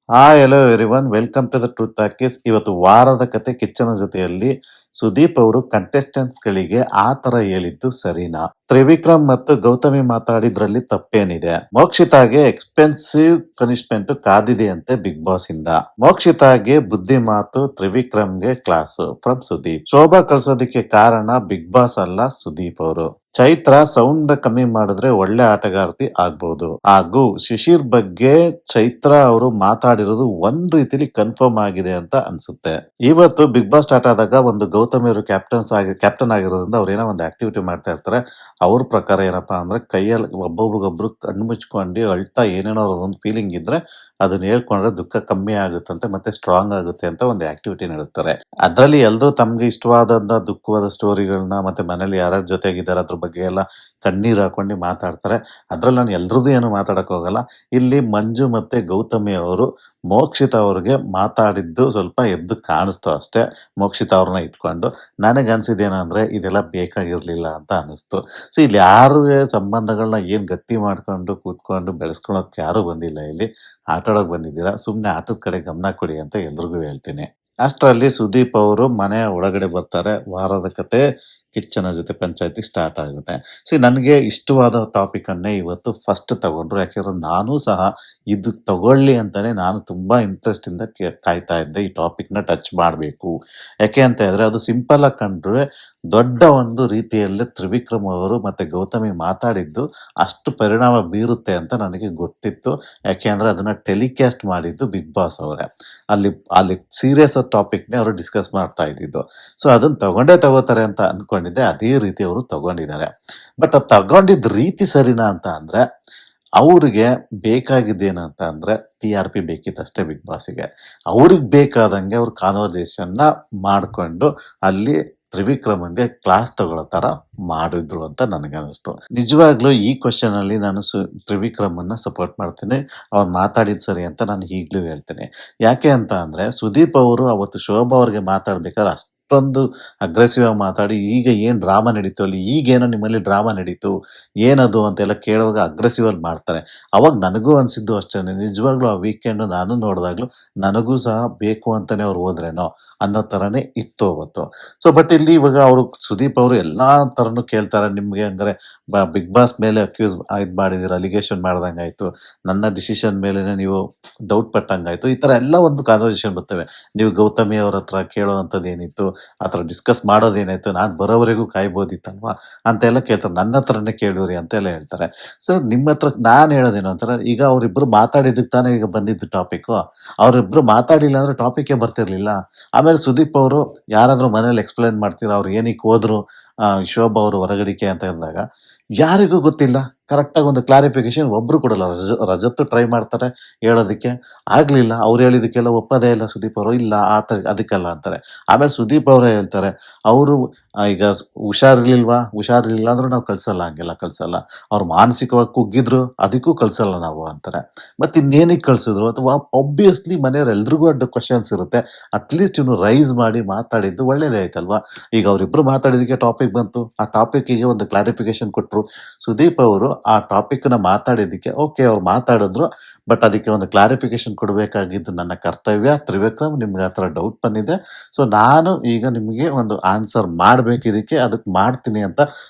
Hi hello everyone welcome to the Truth Talkies. ಇವತ್ತು ವಾರದ ಕತೆ ಕಿಚ್ಚನ ಜೊತೆಯಲ್ಲಿ ಸುದೀಪ್ ಅವರು ಕಂಟೆಸ್ಟೆಂಟ್ಸ್ ಗಳಿಗೆ ಆ ತರ ಹೇಳಿದ್ದು ಸರಿನಾ? ತ್ರಿವಿಕ್ರಮ್ ಮತ್ತು ಗೌತಮಿ ಮಾತಾಡಿದ್ರಲ್ಲಿ ತಪ್ಪೇನಿದೆ? ಮೋಕ್ಷಿತಾಗೆ ಎಕ್ಸ್ಪೆನ್ಸಿವ್ ಪನಿಷ್ಮೆಂಟ್ ಕಾದಿದೆ ಅಂತೆ ಬಿಗ್ ಬಾಸ್ ಇಂದ. ಮೋಕ್ಷಿತಾಗೆ ಬುದ್ಧಿ ಮಾತು, ತ್ರಿವಿಕ್ರಮ್ಗೆ ಕ್ಲಾಸ್ ಫ್ರಮ್ ಸುದೀಪ್. ಶೋಭಾ ಕಳ್ಸೋದಿಕ್ಕೆ ಕಾರಣ ಬಿಗ್ ಬಾಸ್ ಅಲ್ಲ ಸುದೀಪ್ ಅವರು. ಚೈತ್ರ ಸೌಂಡ್ ಕಮ್ಮಿ ಮಾಡಿದ್ರೆ ಒಳ್ಳೆ ಆಟಗಾರ್ತಿ ಆಗ್ಬಹುದು. ಹಾಗೂ ಶಿಶಿರ್ ಬಗ್ಗೆ ಚೈತ್ರ ಅವರು ಮಾತಾಡಿರೋದು ಒಂದ್ ರೀತಿಲಿ ಕನ್ಫರ್ಮ್ ಆಗಿದೆ ಅಂತ ಅನ್ಸುತ್ತೆ. ಇವತ್ತು ಬಿಗ್ ಬಾಸ್ ಸ್ಟಾರ್ಟ್ ಆದಾಗ ಒಂದು ಗೌತಮಿ ಅವರು ಕ್ಯಾಪ್ಟನ್ ಆಗಿರೋದ್ರಿಂದ ಅವ್ರು ಏನೋ ಒಂದು ಆಕ್ಟಿವಿಟಿ ಮಾಡ್ತಾ ಇರ್ತಾರೆ. ಅವ್ರ ಪ್ರಕಾರ ಏನಪ್ಪಾ ಅಂದ್ರೆ ಕೈಯಲ್ಲಿ ಒಬ್ಬೊಬ್ರಿಗೊಬ್ರು ಕಣ್ಣು ಮುಚ್ಕೊಂಡು ಅಳ್ತಾ ಏನೇನೋ ಒಂದು ಫೀಲಿಂಗ್ ಇದ್ರೆ ಅದನ್ನ ಹೇಳ್ಕೊಂಡ್ರೆ ದುಃಖ ಕಮ್ಮಿ ಆಗುತ್ತಂತೆ ಮತ್ತೆ ಸ್ಟ್ರಾಂಗ್ ಆಗುತ್ತೆ ಅಂತ ಒಂದು ಆಕ್ಟಿವಿಟಿ ನಡೆಸ್ತಾರೆ. ಅದ್ರಲ್ಲಿ ಎಲ್ರು ತಮ್ಗೆ ಇಷ್ಟವಾದಂತ ದುಃಖವಾದ ಸ್ಟೋರಿಗಳನ್ನ ಮತ್ತೆ ಮನೇಲಿ ಯಾರ್ಯಾರ ಜೊತೆಗಿದ್ದಾರೆ ಅದ್ರ ಬಗ್ಗೆ ಎಲ್ಲ ಕಣ್ಣೀರ್ ಹಾಕೊಂಡು ಮಾತಾಡ್ತಾರೆ. ಅದ್ರಲ್ಲಿ ನಾನು ಎಲ್ರದ್ದು ಏನು ಮಾತಾಡಕ್ ಹೋಗಲ್ಲ. ಇಲ್ಲಿ ಮಂಜು ಮತ್ತೆ ಗೌತಮಿ ಅವರು ಮೋಕ್ಷಿತ ಅವ್ರಿಗೆ ಮಾತಾಡಿದ್ದು ಸ್ವಲ್ಪ ಎದ್ದು ಕಾಣಿಸ್ತು ಅಷ್ಟೇ. ಮೋಕ್ಷಿತ ಅವ್ರನ್ನ ಇಟ್ಕೊಂಡು ನನಗೆ ಅನ್ಸಿದ್ದೇನಂದ್ರೆ ಇದೆಲ್ಲ ಬೇಕಾಗಿರ್ಲಿಲ್ಲ ಅಂತ ಅನಿಸ್ತು. ಸೊ ಇಲ್ಲಿ ಯಾರು ಸಂಬಂಧಗಳನ್ನ ಏನ್ ಗಟ್ಟಿ ಮಾಡ್ಕೊಂಡು ಕೂತ್ಕೊಂಡು ಬೆಳೆಸ್ಕೊಳಕ್ ಯಾರು ಬಂದಿಲ್ಲ. ಇಲ್ಲಿ ಆಟಾಡೋಕ್ ಬಂದಿದ್ದೀರಾ, ಸುಮ್ನೆ ಆಟದ ಕಡೆ ಗಮನ ಕೊಡಿ ಅಂತ ಎಲ್ರಿಗೂ ಹೇಳ್ತೀನಿ. ಅಷ್ಟರಲ್ಲಿ ಸುದೀಪ್ ಅವರು ಮನೆ ಒಳಗಡೆ ಬರ್ತಾರೆ. ವಾರದ ಕತೆ ಕಿಚ್ಚನ ಜೊತೆ ಪಂಚಾಯತಿ ಸ್ಟಾರ್ಟ್ ಆಗುತ್ತೆ. ನನಗೆ ಇಷ್ಟವಾದ ಟಾಪಿಕ್ ಅನ್ನೇ ಇವತ್ತು ಫಸ್ಟ್ ತಗೊಂಡ್ರು. ಯಾಕೆಂದ್ರೆ ನಾನು ಸಹ ಇದು ತಗೊಳ್ಳಿ ಅಂತಾನೆ ನಾನು ತುಂಬಾ ಇಂಟ್ರೆಸ್ಟ್ ಇಂದ ಕಾಯ್ತಾ ಇದ್ದೆ. ಈ ಟಾಪಿಕ್ ನ ಟಚ್ ಮಾಡಬೇಕು. ಯಾಕೆ ಅಂತ ಹೇಳಿದ್ರೆ ಅದು ಸಿಂಪಲ್ ಆಗಿ ಕಂಡ್ರೆ ದೊಡ್ಡ ಒಂದು ರೀತಿಯಲ್ಲಿ ತ್ರಿವಿಕ್ರಮ್ ಅವರು ಮತ್ತೆ ಗೌತಮಿ ಮಾತಾಡಿದ್ದು ಅಷ್ಟು ಪರಿಣಾಮ ಬೀರುತ್ತೆ ಅಂತ ನನಗೆ ಗೊತ್ತಿತ್ತು. ಯಾಕೆ ಅಂದ್ರೆ ಅದನ್ನ ಟೆಲಿಕಾಸ್ಟ್ ಮಾಡಿದ್ದು ಬಿಗ್ ಬಾಸ್ ಅವರೇ. ಅಲ್ಲಿ ಅಲ್ಲಿ ಸೀರಿಯಸ್ ಟಾಪಿಕ್ನೇ ಅವರು ಡಿಸ್ಕಸ್ ಮಾಡ್ತಾ ಇದ್ದಿದ್ದು. ಸೊ ಅದನ್ನ ತಗೊಂಡೇ ತಗೋತಾರೆ ಅಂತ ಅನ್ಕೊಂಡಿದ್ದೆ. ಅದೇ ರೀತಿ ಅವರು ತಗೊಂಡಿದ್ದಾರೆ. ಬಟ್ ಅದು ತಗೊಂಡಿದ್ದ ರೀತಿ ಸರಿನಾ ಅಂತ ಅಂದ್ರೆ ಅವ್ರಿಗೆ ಬೇಕಾಗಿದ್ದೇನಂತ ಅಂದ್ರೆ TRP ಬೇಕಿತ್ತಷ್ಟೇ ಬಿಗ್ ಬಾಸ್ಗೆ. ಅವ್ರಿಗೆ ಬೇಕಾದಂಗೆ ಅವ್ರು ಕಾನ್ವರ್ಸೇಷನ್ ಮಾಡ್ಕೊಂಡು ಅಲ್ಲಿ ತ್ರಿವಿಕ್ರಮನ್ಗೆ ಕ್ಲಾಸ್ ತಗೊಳ್ಳೋ ತರ ಮಾಡಿದ್ರು ಅಂತ ನನಗನ್ನಿಸ್ತು. ನಿಜವಾಗ್ಲೂ ಈ ಕ್ವಶನ್ ಅಲ್ಲಿ ನಾನು ತ್ರಿವಿಕ್ರಮನ್ನ ಸಪೋರ್ಟ್ ಮಾಡ್ತೀನಿ. ಅವ್ರು ಮಾತಾಡಿದ್ ಸರಿ ಅಂತ ನಾನು ಈಗ್ಲೂ ಹೇಳ್ತೀನಿ. ಯಾಕೆ ಅಂತ ಅಂದ್ರೆ ಸುದೀಪ್ ಅವರು ಅವತ್ತು ಶೋಭಾ ಅವ್ರಿಗೆ ಮಾತಾಡ್ಬೇಕಾದ್ರೆ ಅಷ್ಟೊಂದು ಅಗ್ರೆಸಿವ್ ಆಗಿ ಮಾತಾಡಿ ಈಗ ಏನ್ ಡ್ರಾಮಾ ನಡೀತು ಅಲ್ಲಿ, ಈಗೇನೋ ನಿಮ್ಮಲ್ಲಿ ಡ್ರಾಮಾ ನಡೀತು ಏನದು ಅಂತೆಲ್ಲ ಕೇಳುವಾಗ ಅಗ್ರೆಸಿವ್ ಆಗಿ ಮಾಡ್ತಾರೆ. ಅವಾಗ ನನಗೂ ಅನ್ಸಿದ್ದು ಅಷ್ಟೇನೆ. ನಿಜವಾಗ್ಲೂ ಆ ವೀಕೆಂಡ್ ನಾನು ನೋಡಿದಾಗ್ಲೂ ನನಗೂ ಸಹ ಬೇಕು ಅಂತಾನೆ ಅವ್ರು ಹೋದ್ರೇನೋ ಅನ್ನೋ ತರನೇ ಇತ್ತು ಅವತ್ತು. ಸೊ ಬಟ್ ಇಲ್ಲಿ ಇವಾಗ ಅವರು ಸುದೀಪ್ ಅವರು ಎಲ್ಲಾ ತರನು ಕೇಳ್ತಾರೆ. ನಿಮ್ಗೆ ಅಂದ್ರೆ ಬಿಗ್ ಬಾಸ್ ಮೇಲೆ ಅಕ್ಯೂಸ್ ಇದ್ ಮಾಡಿದಿರ, ಅಲಿಗೇಷನ್ ಮಾಡ್ದಂಗಾಯ್ತು, ನನ್ನ ಡಿಸಿಷನ್ ಮೇಲೆನೆ ನೀವು ಡೌಟ್ ಪಟ್ಟಂಗಾಯ್ತು, ಈ ತರ ಎಲ್ಲ ಒಂದು ಕಾನ್ವರ್ಸೇಷನ್ ಬರ್ತವೆ. ನೀವು ಗೌತಮಿ ಅವ್ರ ಹತ್ರ ಕೇಳೋವಂಥದ್ದು ಏನಿತ್ತು, ಆ ಥರ ಡಿಸ್ಕಸ್ ಮಾಡೋದೇನಾಯ್ತು, ನಾನು ಬರೋವರೆಗೂ ಕಾಯ್ಬೋದಿತ್ತಲ್ವಾ ಅಂತೆಲ್ಲ ಕೇಳ್ತಾರೆ. ನನ್ನ ಹತ್ರನೇ ಕೇಳಿವ್ರಿ ಅಂತೆಲ್ಲ ಹೇಳ್ತಾರೆ. ಸರ್ ನಿಮ್ಮ ಹತ್ರ ನಾನು ಹೇಳೋದೇನು ಅಂತಾರೆ, ಈಗ ಅವರಿಬ್ರು ಮಾತಾಡಿದ್ದಕ್ಕೆ ತಾನೇ ಈಗ ಬಂದಿದ್ದು ಟಾಪಿಕ್ಕು. ಅವರಿಬ್ರು ಮಾತಾಡಿಲ್ಲ ಅಂದ್ರೆ ಟಾಪಿಕ್ಕೇ ಬರ್ತಿರ್ಲಿಲ್ಲ. ಆಮೇಲೆ ಸುದೀಪ್ ಅವರು ಯಾರಾದ್ರೂ ಮನೇಲಿ ಎಕ್ಸ್ಪ್ಲೈನ್ ಮಾಡ್ತೀರಾ ಅವ್ರು ಏನಕ್ಕೆ ಹೋದ್ರು ಶೋಭಾ ಅವರು ಹೊರಗಡಿಕೆ ಅಂತ ಅಂದಾಗ ಯಾರಿಗೂ ಗೊತ್ತಿಲ್ಲ. ಕರೆಕ್ಟಾಗಿ ಒಂದು ಕ್ಲಾರಿಫಿಕೇಶನ್ ಒಬ್ರು ಕೊಡಲ್ಲ. ರಜತ್ ಟ್ರೈ ಮಾಡ್ತಾರೆ ಹೇಳೋದಕ್ಕೆ, ಆಗ್ಲಿಲ್ಲ. ಅವ್ರು ಹೇಳಿದಕ್ಕೆಲ್ಲ ಒಪ್ಪದೇ ಇಲ್ಲ ಸುದೀಪ್ ಅವರು. ಇಲ್ಲ ಅದಕ್ಕಲ್ಲ ಅಂತಾರೆ. ಆಮೇಲೆ ಸುದೀಪ್ ಅವರೇ ಹೇಳ್ತಾರೆ, ಅವರು ಈಗ ಹುಷಾರಿರ್ಲಿಲ್ಲ ಅಂದ್ರೂ ನಾವು ಕಳ್ಸಲ್ಲ, ಹಂಗೆಲ್ಲ ಕಳ್ಸಲ್ಲ. ಅವ್ರು ಮಾನಸಿಕವಾಗಿ ಕುಗ್ಗಿದ್ರು ಅದಕ್ಕೂ ಕಳ್ಸಲ್ಲ ನಾವು ಅಂತಾರೆ. ಮತ್ತೆ ಇನ್ನೇನಿಗೆ ಕಳ್ಸಿದ್ರು ಅಥವಾ ಒಬ್ವಿಯಸ್ಲಿ ಮನೆಯವ್ರು ಎಲ್ರಿಗೂ ಅಡ್ಡ ಕ್ವಶನ್ಸ್ ಇರುತ್ತೆ. ಅಟ್ಲೀಸ್ಟ್ ಇವನು ರೈಸ್ ಮಾಡಿ ಮಾತಾಡಿದ್ದು ಒಳ್ಳೇದೇ ಆಯ್ತಲ್ವಾ. ಈಗ ಅವರಿಬ್ರು ಮಾತಾಡಿದಕ್ಕೆ ಟಾಪಿಕ್ ಬಂತು, ಆ ಟಾಪಿಕ್ಗೆ ಒಂದು ಕ್ಲಾರಿಫಿಕೇಶನ್ ಕೊಟ್ಟರು. ಸುದೀಪ್ ಅವರು ಆ ಟಾಪಿಕ್ ನ ಮಾತಾಡಿದ್ದಕ್ಕೆ ಓಕೆ ಅವ್ರು ಮಾತಾಡಿದ್ರು. ಬಟ್ ಅದಕ್ಕೆ ಒಂದು ಕ್ಲಾರಿಫಿಕೇಶನ್ ಕೊಡಬೇಕಾಗಿದ್ದು ನನ್ನ ಕರ್ತವ್ಯ. ತ್ರಿವಿಕ್ರಮ್ ನಿಮ್ಗೆ ಆ ಥರ ಡೌಟ್ ಬಂದಿದೆ, ಸೊ ನಾನು ಈಗ ನಿಮಗೆ ಒಂದು ಆನ್ಸರ್ ಮಾಡ್ಬೇಕು, ಇದಕ್ಕೆ ಅದಕ್ಕೆ ಮಾಡ್ತೀನಿ ಅಂತ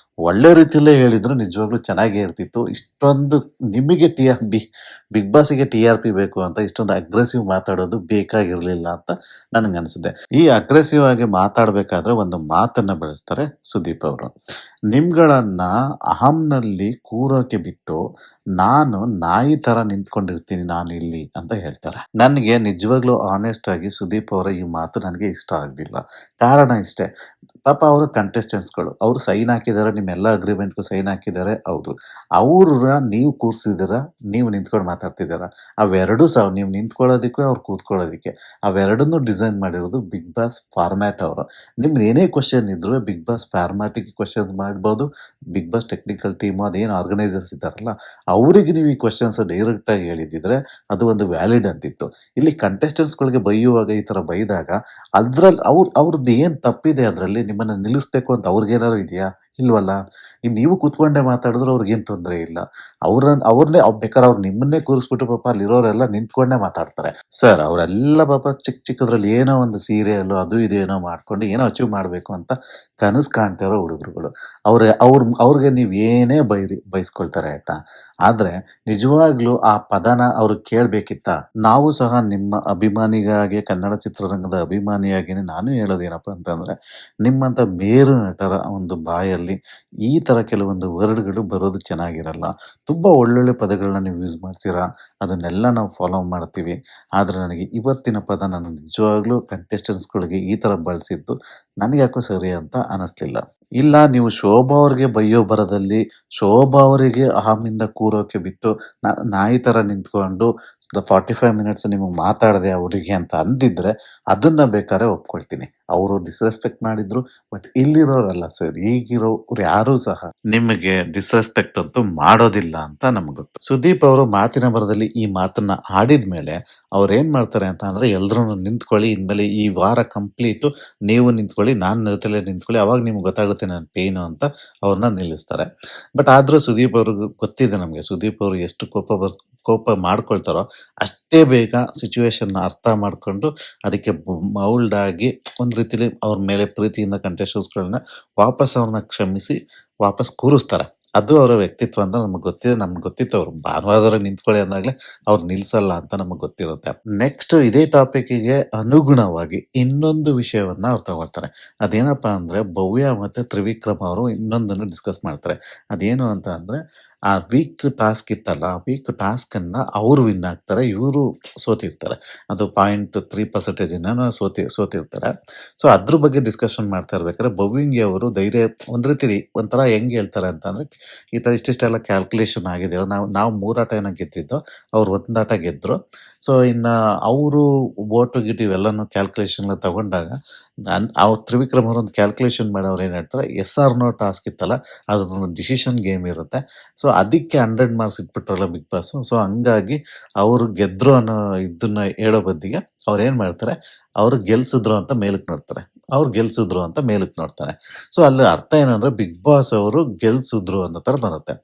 ಒಳ್ಳೆ ರೀತಿಯಲ್ಲೇ ಹೇಳಿದ್ರು. ನಿಜವಾಗ್ಲೂ ಚೆನ್ನಾಗೇ ಇರ್ತಿತ್ತು. ಇಷ್ಟೊಂದು ನಿಮಗೆ ಬಿಗ್ ಬಾಸ್ಗೆ TRP ಬೇಕು ಅಂತ ಇಷ್ಟೊಂದು ಅಗ್ರೆಸಿವ್ ಮಾತಾಡೋದು ಬೇಕಾಗಿರ್ಲಿಲ್ಲ ಅಂತ ನನಗನ್ಸುತ್ತೆ. ಈ ಅಗ್ರೆಸಿವ್ ಆಗಿ ಮಾತಾಡಬೇಕಾದ್ರೆ ಒಂದು ಮಾತನ್ನ ಬಳಸ್ತಾರೆ ಸುದೀಪ್ ಅವರು. ನಿಮ್ಗಳನ್ನ ಅಹಂನಲ್ಲಿ ಕೂರೋಕೆ ಬಿಟ್ಟು ನಾನು ನಾಯಿ ತರ ನಿಂತ್ಕೊಂಡಿರ್ತೀನಿ ನಾನು ಇಲ್ಲಿ ಅಂತ ಹೇಳ್ತಾರೆ. ನನಗೆ ನಿಜವಾಗ್ಲೂ ಆನೆಸ್ಟ್ ಆಗಿ ಸುದೀಪ್ ಅವರ ಈ ಮಾತು ನನಗೆ ಇಷ್ಟ ಆಗಲಿಲ್ಲ. ಕಾರಣ ಇಷ್ಟೇ, ಪಾಪ ಅವರು ಕಂಟೆಸ್ಟೆಂಟ್ಸ್ಗಳು, ಅವರು ಸೈನ್ ಹಾಕಿದ್ದಾರೆ, ನಿಮ್ಮೆಲ್ಲ ಅಗ್ರಿಮೆಂಟ್ಗೂ ಸೈನ್ ಹಾಕಿದ್ದಾರೆ. ಹೌದು, ಅವ್ರ ನೀವು ಕೂರಿಸಿದ್ದೀರಾ, ನೀವು ನಿಂತ್ಕೊಂಡು ಮಾತಾಡ್ತಿದ್ದೀರಾ. ಅವೆರಡೂ ಸಹ ನೀವು ನಿಂತ್ಕೊಳ್ಳೋದಕ್ಕೆ ಅವ್ರು ಕೂತ್ಕೊಳ್ಳೋದಕ್ಕೆ ಅವೆರಡನ್ನೂ ಡಿಸೈನ್ ಮಾಡಿರೋದು ಬಿಗ್ ಬಾಸ್ ಫಾರ್ಮ್ಯಾಟ್ ಅವರು. ನಿಮ್ದು ಏನೇ ಕ್ವಶನ್ ಇದ್ರೂ ಬಿಗ್ ಬಾಸ್ ಫಾರ್ಮ್ಯಾಟಿಗೆ ಕ್ವಶನ್ಸ್ ಮಾಡ್ಬೋದು. ಬಿಗ್ ಬಾಸ್ ಟೆಕ್ನಿಕಲ್ ಟೀಮು ಅದೇನು ಆರ್ಗನೈಸರ್ಸ್ ಇದ್ದಾರಲ್ಲ ಅವರಿಗೆ ನೀವು ಈ ಕ್ವಶನ್ಸ್ ಡೈರೆಕ್ಟ್ ಆಗಿ ಹೇಳಿದಿದ್ರೆ ಅದು ಒಂದು ವ್ಯಾಲಿಡ್ ಅಂತಿತ್ತು. ಇಲ್ಲಿ ಕಂಟೆಸ್ಟೆಂಟ್ಸ್ಗಳಿಗೆ ಬೈಯುವಾಗ ಈ ತರ ಬೈದಾಗ ಅದ್ರಲ್ಲಿ ಅವ್ರದ್ದು ಏನ್ ತಪ್ಪಿದೆ, ಅದರಲ್ಲಿ ನಿಮ್ಮನ್ನ ನಿಲ್ಲಿಸ್ಬೇಕು ಅಂತ ಅವ್ರಿಗೇನಾದ್ರು ಇದೆಯಾ? ಇಲ್ವಲ್ಲ. ನೀವು ಕೂತ್ಕೊಂಡೇ ಮಾತಾಡಿದ್ರು ಅವ್ರಿಗೇನು ತೊಂದರೆ ಇಲ್ಲ. ಅವ್ರನ್ನೇ ಬೇಕಾದ್ರೆ ಅವ್ರು ನಿಮ್ಮನ್ನೇ ಕೂರಿಸ್ಬಿಟ್ಟು ಪಾಪ ಅಲ್ಲಿರೋರೆಲ್ಲ ನಿಂತ್ಕೊಂಡೇ ಮಾತಾಡ್ತಾರೆ. ಸರ್ ಅವರೆಲ್ಲ ಪಾಪ ಚಿಕ್ಕದ್ರಲ್ಲಿ ಏನೋ ಒಂದು ಸೀರಿಯಲ್ಲು ಅದು ಇದು ಏನೋ ಮಾಡ್ಕೊಂಡು ಏನೋ ಅಚೀವ್ ಮಾಡಬೇಕು ಅಂತ ಕನಸು ಕಾಣ್ತಾ ಇರೋ ಹುಡುಗರುಗಳು. ಅವ್ರಿಗೆ ನೀವು ಏನೇ ಬೈಸ್ಕೊಳ್ತಾರೆ ಆಯ್ತಾ. ಆದ್ರೆ ನಿಜವಾಗ್ಲೂ ಆ ಪದನ ಅವ್ರು ಕೇಳ್ಬೇಕಿತ್ತಾ? ನಾವು ಸಹ ನಿಮ್ಮ ಅಭಿಮಾನಿಗಾಗಿ ಕನ್ನಡ ಚಿತ್ರರಂಗದ ಅಭಿಮಾನಿಯಾಗಿನೇ ನಾನು ಹೇಳೋದೇನಪ್ಪ ಅಂತಂದ್ರೆ, ನಿಮ್ಮಂಥ ಮೇರು ನಟರ ಒಂದು ಬಾಯಲ್ಲಿ ಈ ತರ ಕೆಲವೊಂದು ವರ್ಡ್‌ಗಳು ಬರೋದು ಚೆನ್ನಾಗಿರಲ್ಲ. ತುಂಬಾ ಒಳ್ಳೊಳ್ಳೆ ಪದಗಳನ್ನ ನೀವು ಯೂಸ್ ಮಾಡ್ತೀರಾ. ಅದನ್ನೆಲ್ಲ ನಾವು ಫಾಲೋ ಮಾಡ್ತೀವಿ. ಆದ್ರೆ ನನಗೆ ಇವತ್ತಿನ ಪದ ನಾನು ನಿಜವಾಗ್ಲೂ ಕಂಟೆಸ್ಟೆಂಟ್ಸ್‌ಗಳಿಗೆ ಈ ತರ ಬಳಸಿದ್ದು ನನಗ್ಯಾಕೋ ಸರಿ ಅಂತ ಅನಿಸ್ಲಿಲ್ಲ. ಇಲ್ಲ ನೀವು ಶೋಭಾ ಅವ್ರಿಗೆ ಬೈಯೋ ಭರದಲ್ಲಿ ಶೋಭಾ ಅವರಿಗೆ ಅಹಮಿಂದ ಕೂರೋಕೆ ಬಿಟ್ಟು ನಾಯಿ ತರ ನಿಂತ್ಕೊಂಡು 45 ಮಿನಿಟ್ಸ್ ನಿಮಗೆ ಮಾತಾಡದೆ ಆ ಹುಡುಗಿ ಅಂತ ಅಂದಿದ್ರೆ ಅದನ್ನ ಬೇಕಾದ್ರೆ ಒಪ್ಕೊಳ್ತೀನಿ. ಅವರು ಡಿಸ್ರೆಸ್ಪೆಕ್ಟ್ ಮಾಡಿದ್ರು. ಬಟ್ ಇಲ್ಲಿರೋರಲ್ಲ ಸರ್, ಈಗಿರೋರು ಯಾರೂ ಸಹ ನಿಮಗೆ ಡಿಸ್ರೆಸ್ಪೆಕ್ಟ್ ಅಂತೂ ಮಾಡೋದಿಲ್ಲ ಅಂತ ನಮ್ಗೆ ಗೊತ್ತು. ಸುದೀಪ್ ಅವರು ಮಾತಿನ ಭರದಲ್ಲಿ ಈ ಮಾತನ್ನ ಆಡಿದ್ಮೇಲೆ ಅವ್ರೇನ್ ಮಾಡ್ತಾರೆ ಅಂತ ಅಂದ್ರೆ ಎಲ್ರೂ ನಿಂತ್ಕೊಳ್ಳಿ, ಇನ್ಮೇಲೆ ಈ ವಾರ ಕಂಪ್ಲೀಟು ನೀವು ನಿಂತ್ಕೊಳ್ಳಿ, ನಾನು ಜೊತೆಲೆ ನಿಂತ್ಕೊಳ್ಳಿ, ಅವಾಗ ನಿಮ್ಗೆ ಗೊತ್ತಾಗುತ್ತೆ ನನ್ನ ಪೇನು ಅಂತ ಅವ್ರನ್ನ ನಿಲ್ಲಿಸ್ತಾರೆ. ಬಟ್ ಆದ್ರೂ ಸುದೀಪ್ ಅವ್ರಿಗೆ ಗೊತ್ತಿದೆ, ನಮಗೆ ಸುದೀಪ್ ಅವರು ಎಷ್ಟು ಕೋಪ ಮಾಡ್ಕೊಳ್ತಾರೋ ಅಷ್ಟೇ ಬೇಗ ಸಿಚುವೇಶನ್ ಅರ್ಥ ಮಾಡ್ಕೊಂಡು ಅದಕ್ಕೆ ಮೌಲ್ಡ್ ಆಗಿ ಒಂದ್ ರೀತಿಲಿ ಅವ್ರ ಮೇಲೆ ಪ್ರೀತಿಯಿಂದ ಕಂಟೆಸ್ಟೆಂಟ್ಸ್ಗಳನ್ನ ವಾಪಸ್ ಅವ್ರನ್ನ ಕ್ಷಮಿಸಿ ವಾಪಸ್ ಕೂರಿಸ್ತಾರೆ. ಅದು ಅವರ ವ್ಯಕ್ತಿತ್ವ ಅಂತ ನಮ್ಗೆ ಗೊತ್ತಿದೆ. ನಮ್ಗೆ ಗೊತ್ತಿತ್ತು ಅವ್ರು ಭಾನುವಾರದವರೆಗೆ ನಿಂತ್ಕೊಳ್ಳಿ ಅಂದಾಗ್ಲೇ ಅವ್ರು ನಿಲ್ಸಲ್ಲ ಅಂತ ನಮಗೆ ಗೊತ್ತಿರುತ್ತೆ. ನೆಕ್ಸ್ಟ್ ಇದೇ ಟಾಪಿಕ್ಕಿಗೆ ಅನುಗುಣವಾಗಿ ಇನ್ನೊಂದು ವಿಷಯವನ್ನ ಅವ್ರು ತಗೊಳ್ತಾರೆ. ಅದೇನಪ್ಪಾ ಅಂದ್ರೆ ಭವ್ಯ ಮತ್ತೆ ತ್ರಿವಿಕ್ರಮ್ ಅವರು ಇನ್ನೊಂದನ್ನು ಡಿಸ್ಕಸ್ ಮಾಡ್ತಾರೆ. ಅದೇನು ಅಂತ ಅಂದ್ರೆ ಆ ವೀಕ್ ಟಾಸ್ಕ್ ಇತ್ತಲ್ಲ, ಆ ವೀಕ್ ಟಾಸ್ಕ್ ಅನ್ನ ಅವ್ರು ವಿನ್ ಆಗ್ತಾರೆ, ಇವರು ಸೋತಿರ್ತಾರೆ. ಅದು 0.3% ಸೋತಿರ್ತಾರೆ. ಸೊ ಅದ್ರ ಬಗ್ಗೆ ಡಿಸ್ಕಷನ್ ಮಾಡ್ತಾ ಇರ್ಬೇಕಾದ್ರೆ ಭವ್ಯಂಗಿ ಅವರು ಧೈರ್ಯ ಒಂದ್ ರೀತಿ ಒಂಥರ ಹೆಂಗ್ ಹೇಳ್ತಾರೆ ಅಂತ ಅಂದ್ರೆ, ಈ ತರ ಇಷ್ಟಿಷ್ಟೆಲ್ಲ ಕ್ಯಾಲ್ಕುಲೇಷನ್ ಆಗಿದೆ, ನಾವು 3 ಆಟ ಏನೋ ಗೆದ್ದಿದ್ದು, ಅವ್ರು 1 ಆಟ ಗೆದ್ರು. ಸೊ ಇನ್ನ ಅವರು ಓಟು ಗಿಟು ಇವೆಲ್ಲನೂ ಕ್ಯಾಲ್ಕುಲೇಷನ್ ತಗೊಂಡಾಗ ಅವ್ರು ತ್ರಿವಿಕ್ರಮ್ ಅವರು ಒಂದು ಕ್ಯಾಲ್ಕುಲೇಷನ್ ಮಾಡಿ ಅವ್ರು ಏನ್ ಹೇಳ್ತಾರೆ, ಎಸ್ ಆರ್ ನೋ ಟಾಸ್ಕ್ ಇತ್ತಲ್ಲ ಅದೊಂದು ಡಿಸಿಷನ್ ಗೇಮ್ ಇರುತ್ತೆ. ಸೊ ಅದಕ್ಕೆ 100 ಮಾರ್ಕ್ಸ್ ಇಟ್ಬಿಟ್ರಲ್ಲ ಬಿಗ್ ಬಾಸ್. ಸೊ ಹಂಗಾಗಿ ಅವರು ಗೆದ್ರು ಅನ್ನೋ ಇದನ್ನ ಹೇಳೋ ಬದಿಗೆ ಅವ್ರು ಏನ್ ಮಾಡ್ತಾರೆ, ಅವ್ರು ಗೆಲ್ಸಿದ್ರು ಅಂತ ಮೇಲಕ್ಕೆ ನೋಡ್ತಾರೆ, ಅವ್ರು ಗೆಲ್ಸಿದ್ರು ಅಂತ ಮೇಲಕ್ಕೆ ನೋಡ್ತಾರೆ. ಸೊ ಅಲ್ಲಿ ಅರ್ಥ ಏನು ಅಂದ್ರೆ ಬಿಗ್ ಬಾಸ್ ಅವರು ಗೆಲ್ಸಿದ್ರು ಅನ್ನೋ ತರ ಬರುತ್ತೆ.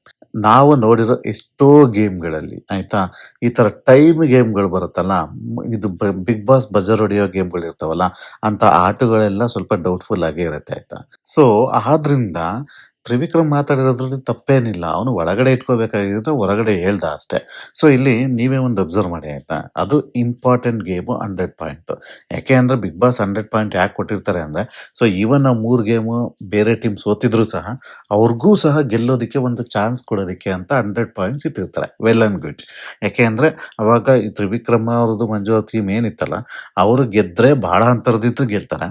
ನಾವು ನೋಡಿರೋ ಎಷ್ಟೋ ಗೇಮ್ಗಳಲ್ಲಿ ಆಯ್ತಾ, ಈ ತರ ಟೈಮ್ ಗೇಮ್ಗಳು ಬರುತ್ತಲ್ಲ, ಇದು ಬಿಗ್ ಬಾಸ್ ಬಜರ್ ಹೊಡೆಯೋ ಗೇಮ್ಗಳು ಇರ್ತಾವಲ್ಲ, ಅಂತ ಆಟಗಳೆಲ್ಲ ಸ್ವಲ್ಪ ಡೌಟ್ಫುಲ್ ಆಗೇ ಇರುತ್ತೆ ಆಯ್ತಾ. ಸೊ ಆದ್ರಿಂದ ತ್ರಿವಿಕ್ರಮ್ ಮಾತಾಡಿರೋದ್ರಲ್ಲಿ ತಪ್ಪೇನಿಲ್ಲ, ಅವನು ಒಳಗಡೆ ಇಟ್ಕೋಬೇಕಾಗಿದ್ರೆ ಹೊರಗಡೆ ಹೇಳ್ದ ಅಷ್ಟೇ. ಸೊ ಇಲ್ಲಿ ನೀವೇ ಒಂದು ಅಬ್ಸರ್ವ್ ಮಾಡಿ ಆಯ್ತಾ, ಅದು ಇಂಪಾರ್ಟೆಂಟ್ ಗೇಮು 100 ಪಾಯಿಂಟ್. ಯಾಕೆ ಅಂದ್ರೆ ಬಿಗ್ ಬಾಸ್ 100 ಪಾಯಿಂಟ್ ಯಾಕೆ ಕೊಟ್ಟಿರ್ತಾರೆ ಅಂದ್ರೆ, ಸೊ ಈವನ್ ಆ 3 ಗೇಮು ಬೇರೆ ಟೀಮ್ ಸೋತಿದ್ರು ಸಹ ಅವ್ರಿಗೂ ಸಹ ಗೆಲ್ಲೋದಕ್ಕೆ ಒಂದು ಚಾನ್ಸ್ ಕೊಡೋದಕ್ಕೆ ಅಂತ 100 ಪಾಯಿಂಟ್ಸ್ ಇಟ್ಟಿರ್ತಾರೆ. Well and good. ಯಾಕೆ ಅಂದ್ರೆ ಅವಾಗ ಈ ತ್ರಿವಿಕ್ರಮ ಅವ್ರದ್ದು ಮಂಜು ಅವ್ರ ಟೀಮ್ ಏನಿತ್ತಲ್ಲ, ಅವರು ಗೆದ್ರೆ ಬಹಳ ಅಂತರದಿಂದ ಗೆಲ್ತಾರೆ.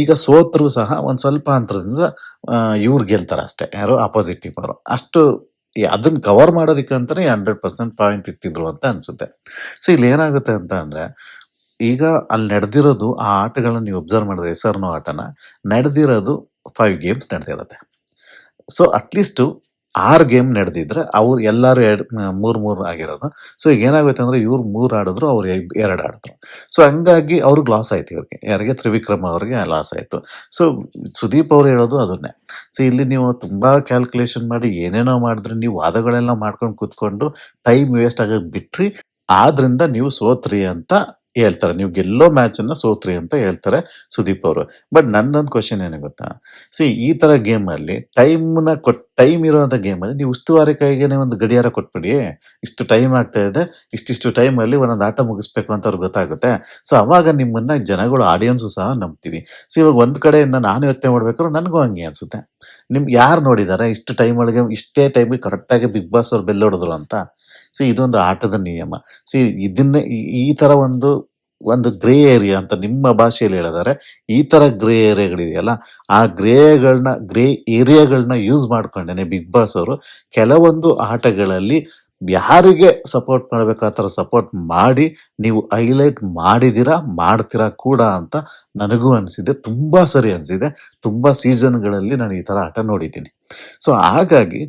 ಈಗ ಸೋತ್ರು ಸಹ ಒಂದ್ ಸ್ವಲ್ಪ ಅಂತರದಿಂದ ಇವ್ರು ಗೆಲ್ತಾರೆ ಅಷ್ಟೇ, ಯಾರು ಅಪೋಸಿಟ್ ಟೀಮ್ ಅವರು. ಅಷ್ಟು ಅದನ್ನ ಕವರ್ ಮಾಡೋದಕ್ಕೆ ಅಂತಾನೆ 100% ಪಾಯಿಂಟ್ ಇಟ್ಟಿದ್ರು ಅಂತ ಅನ್ಸುತ್ತೆ. ಸೊ ಇಲ್ಲಿ ಏನಾಗುತ್ತೆ ಅಂತ ಅಂದ್ರೆ, ಈಗ ಅಲ್ಲಿ ನಡೆದಿರೋದು ಆ ಆಟಗಳನ್ನ ನೀವು ಅಬ್ಸರ್ವ್ ಮಾಡಿದ್ರೆ, ಹೆಸರ್ನೋ ಆಟನ ನಡೆದಿರೋದು 5 ಗೇಮ್ಸ್ ನಡೆದಿರುತ್ತೆ. ಸೊ ಅಟ್ಲೀಸ್ಟ್ 6 ಗೇಮ್ ನಡೆದಿದ್ರೆ ಅವ್ರು ಎಲ್ಲರೂ 3 ಆಗಿರೋದು. ಸೊ ಈಗ ಏನಾಗುತ್ತೆ ಅಂದ್ರೆ ಇವ್ರು 3 ಆಡಿದ್ರು, ಅವ್ರು 2 ಆಡಿದ್ರು. ಸೊ ಹಂಗಾಗಿ ಅವ್ರಿಗೆ ಲಾಸ್ ಆಯ್ತು. ಇವ್ರಿಗೆ ಯಾರಿಗೆ, ತ್ರಿವಿಕ್ರಮ್ ಅವ್ರಿಗೆ ಲಾಸ್ ಆಯ್ತು. ಸೊ ಸುದೀಪ್ ಅವ್ರು ಹೇಳೋದು ಅದನ್ನೇ. ಸೊ ಇಲ್ಲಿ ನೀವು ತುಂಬಾ ಕ್ಯಾಲ್ಕುಲೇಷನ್ ಮಾಡಿ ಏನೇನೋ ಮಾಡಿದ್ರೆ, ನೀವು ವಾದಗಳೆಲ್ಲ ಮಾಡ್ಕೊಂಡು ಕೂತ್ಕೊಂಡು ಟೈಮ್ ವೇಸ್ಟ್ ಆಗೋಕ್ ಬಿಟ್ರಿ, ಆದ್ರಿಂದ ನೀವು ಸೋತ್ರಿ ಅಂತ ಹೇಳ್ತಾರೆ. ನೀವು ಗೆಲ್ಲೋ ಮ್ಯಾಚ್ ಅನ್ನ ಸೋತ್ರಿ ಅಂತ ಹೇಳ್ತಾರೆ ಸುದೀಪ್ ಅವರು. ಬಟ್ ನಂದೊಂದು ಕ್ವಶನ್ ಏನು ಗೊತ್ತಾ, ಈ ತರ ಗೇಮ್ ಅಲ್ಲಿ ಟೈಮ್ ಇರುವಂತ ಗೇಮ್ ಅಲ್ಲಿ ನೀವು ಉಸ್ತುವಾರಿ ಕೈಗೆನೆ ಒಂದು ಗಡಿಯಾರ ಕೊಟ್ಬಿಡಿ, ಇಷ್ಟು ಟೈಮ್ ಆಗ್ತಾ ಇದೆ, ಇಷ್ಟಿಷ್ಟು ಟೈಮ್ ಅಲ್ಲಿ ಒಂದೊಂದು ಆಟ ಮುಗಿಸ್ಬೇಕು ಅಂತ ಅವ್ರಿಗೆ ಗೊತ್ತಾಗುತ್ತೆ. ಸೊ ಅವಾಗ ನಿಮ್ಮನ್ನ ಜನಗಳು ಆಡಿಯನ್ಸು ಸಹ ನಂಬ್ತೀವಿ. ಸೊ ಇವಾಗ ಒಂದ್ ಕಡೆಯಿಂದ ನಾನು ಯೋಚನೆ ಮಾಡ್ಬೇಕಾದ್ರೆ ನನಗೂ ಹಂಗೆ ಅನ್ಸುತ್ತೆ, ನಿಮ್ಗೆ ಯಾರು ನೋಡಿದಾರೆ ಇಷ್ಟು ಟೈಮ್ ಒಳಗೆ ಇಷ್ಟೇ ಟೈಮಿಗೆ ಕರೆಕ್ಟಾಗಿ ಬಿಗ್ ಬಾಸ್ ಅವ್ರು ಬೆಲ್ ಹೊಡೆದ್ರು ಅಂತ. ಇದೊಂದು ಆಟದ ನಿಯಮ. ಇದನ್ನೇ ಈ ತರ ಒಂದು ಗ್ರೇ ಏರಿಯಾ ಅಂತ ನಿಮ್ಮ ಭಾಷೆಯಲ್ಲಿ ಹೇಳಿದರೆ, ಈ ತರ ಗ್ರೇ ಏರಿಯಾಗಳಿದೆಯಲ್ಲ, ಆ ಗ್ರೇ ಏರಿಯಾಗಳನ್ನ ಯೂಸ್ ಮಾಡ್ಕೊಂಡೇನೆ ಬಿಗ್ ಬಾಸ್ ಅವರು ಕೆಲವೊಂದು ಆಟಗಳಲ್ಲಿ ಯಾರಿಗೆ ಸಪೋರ್ಟ್ ಮಾಡ್ಬೇಕು ಆ ತರ ಸಪೋರ್ಟ್ ಮಾಡಿ ನೀವು ಹೈಲೈಟ್ ಮಾಡಿದೀರಾ, ಮಾಡ್ತೀರಾ ಕೂಡ ಅಂತ ನನಗೂ ಅನಿಸಿದೆ. ತುಂಬಾ ಸರಿ ಅನಿಸಿದೆ. ತುಂಬಾ ಸೀಸನ್ಗಳಲ್ಲಿ ನಾನು ಈ ತರ ಆಟ ನೋಡಿದ್ದೀನಿ. ಸೊ ಹಾಗಾಗಿ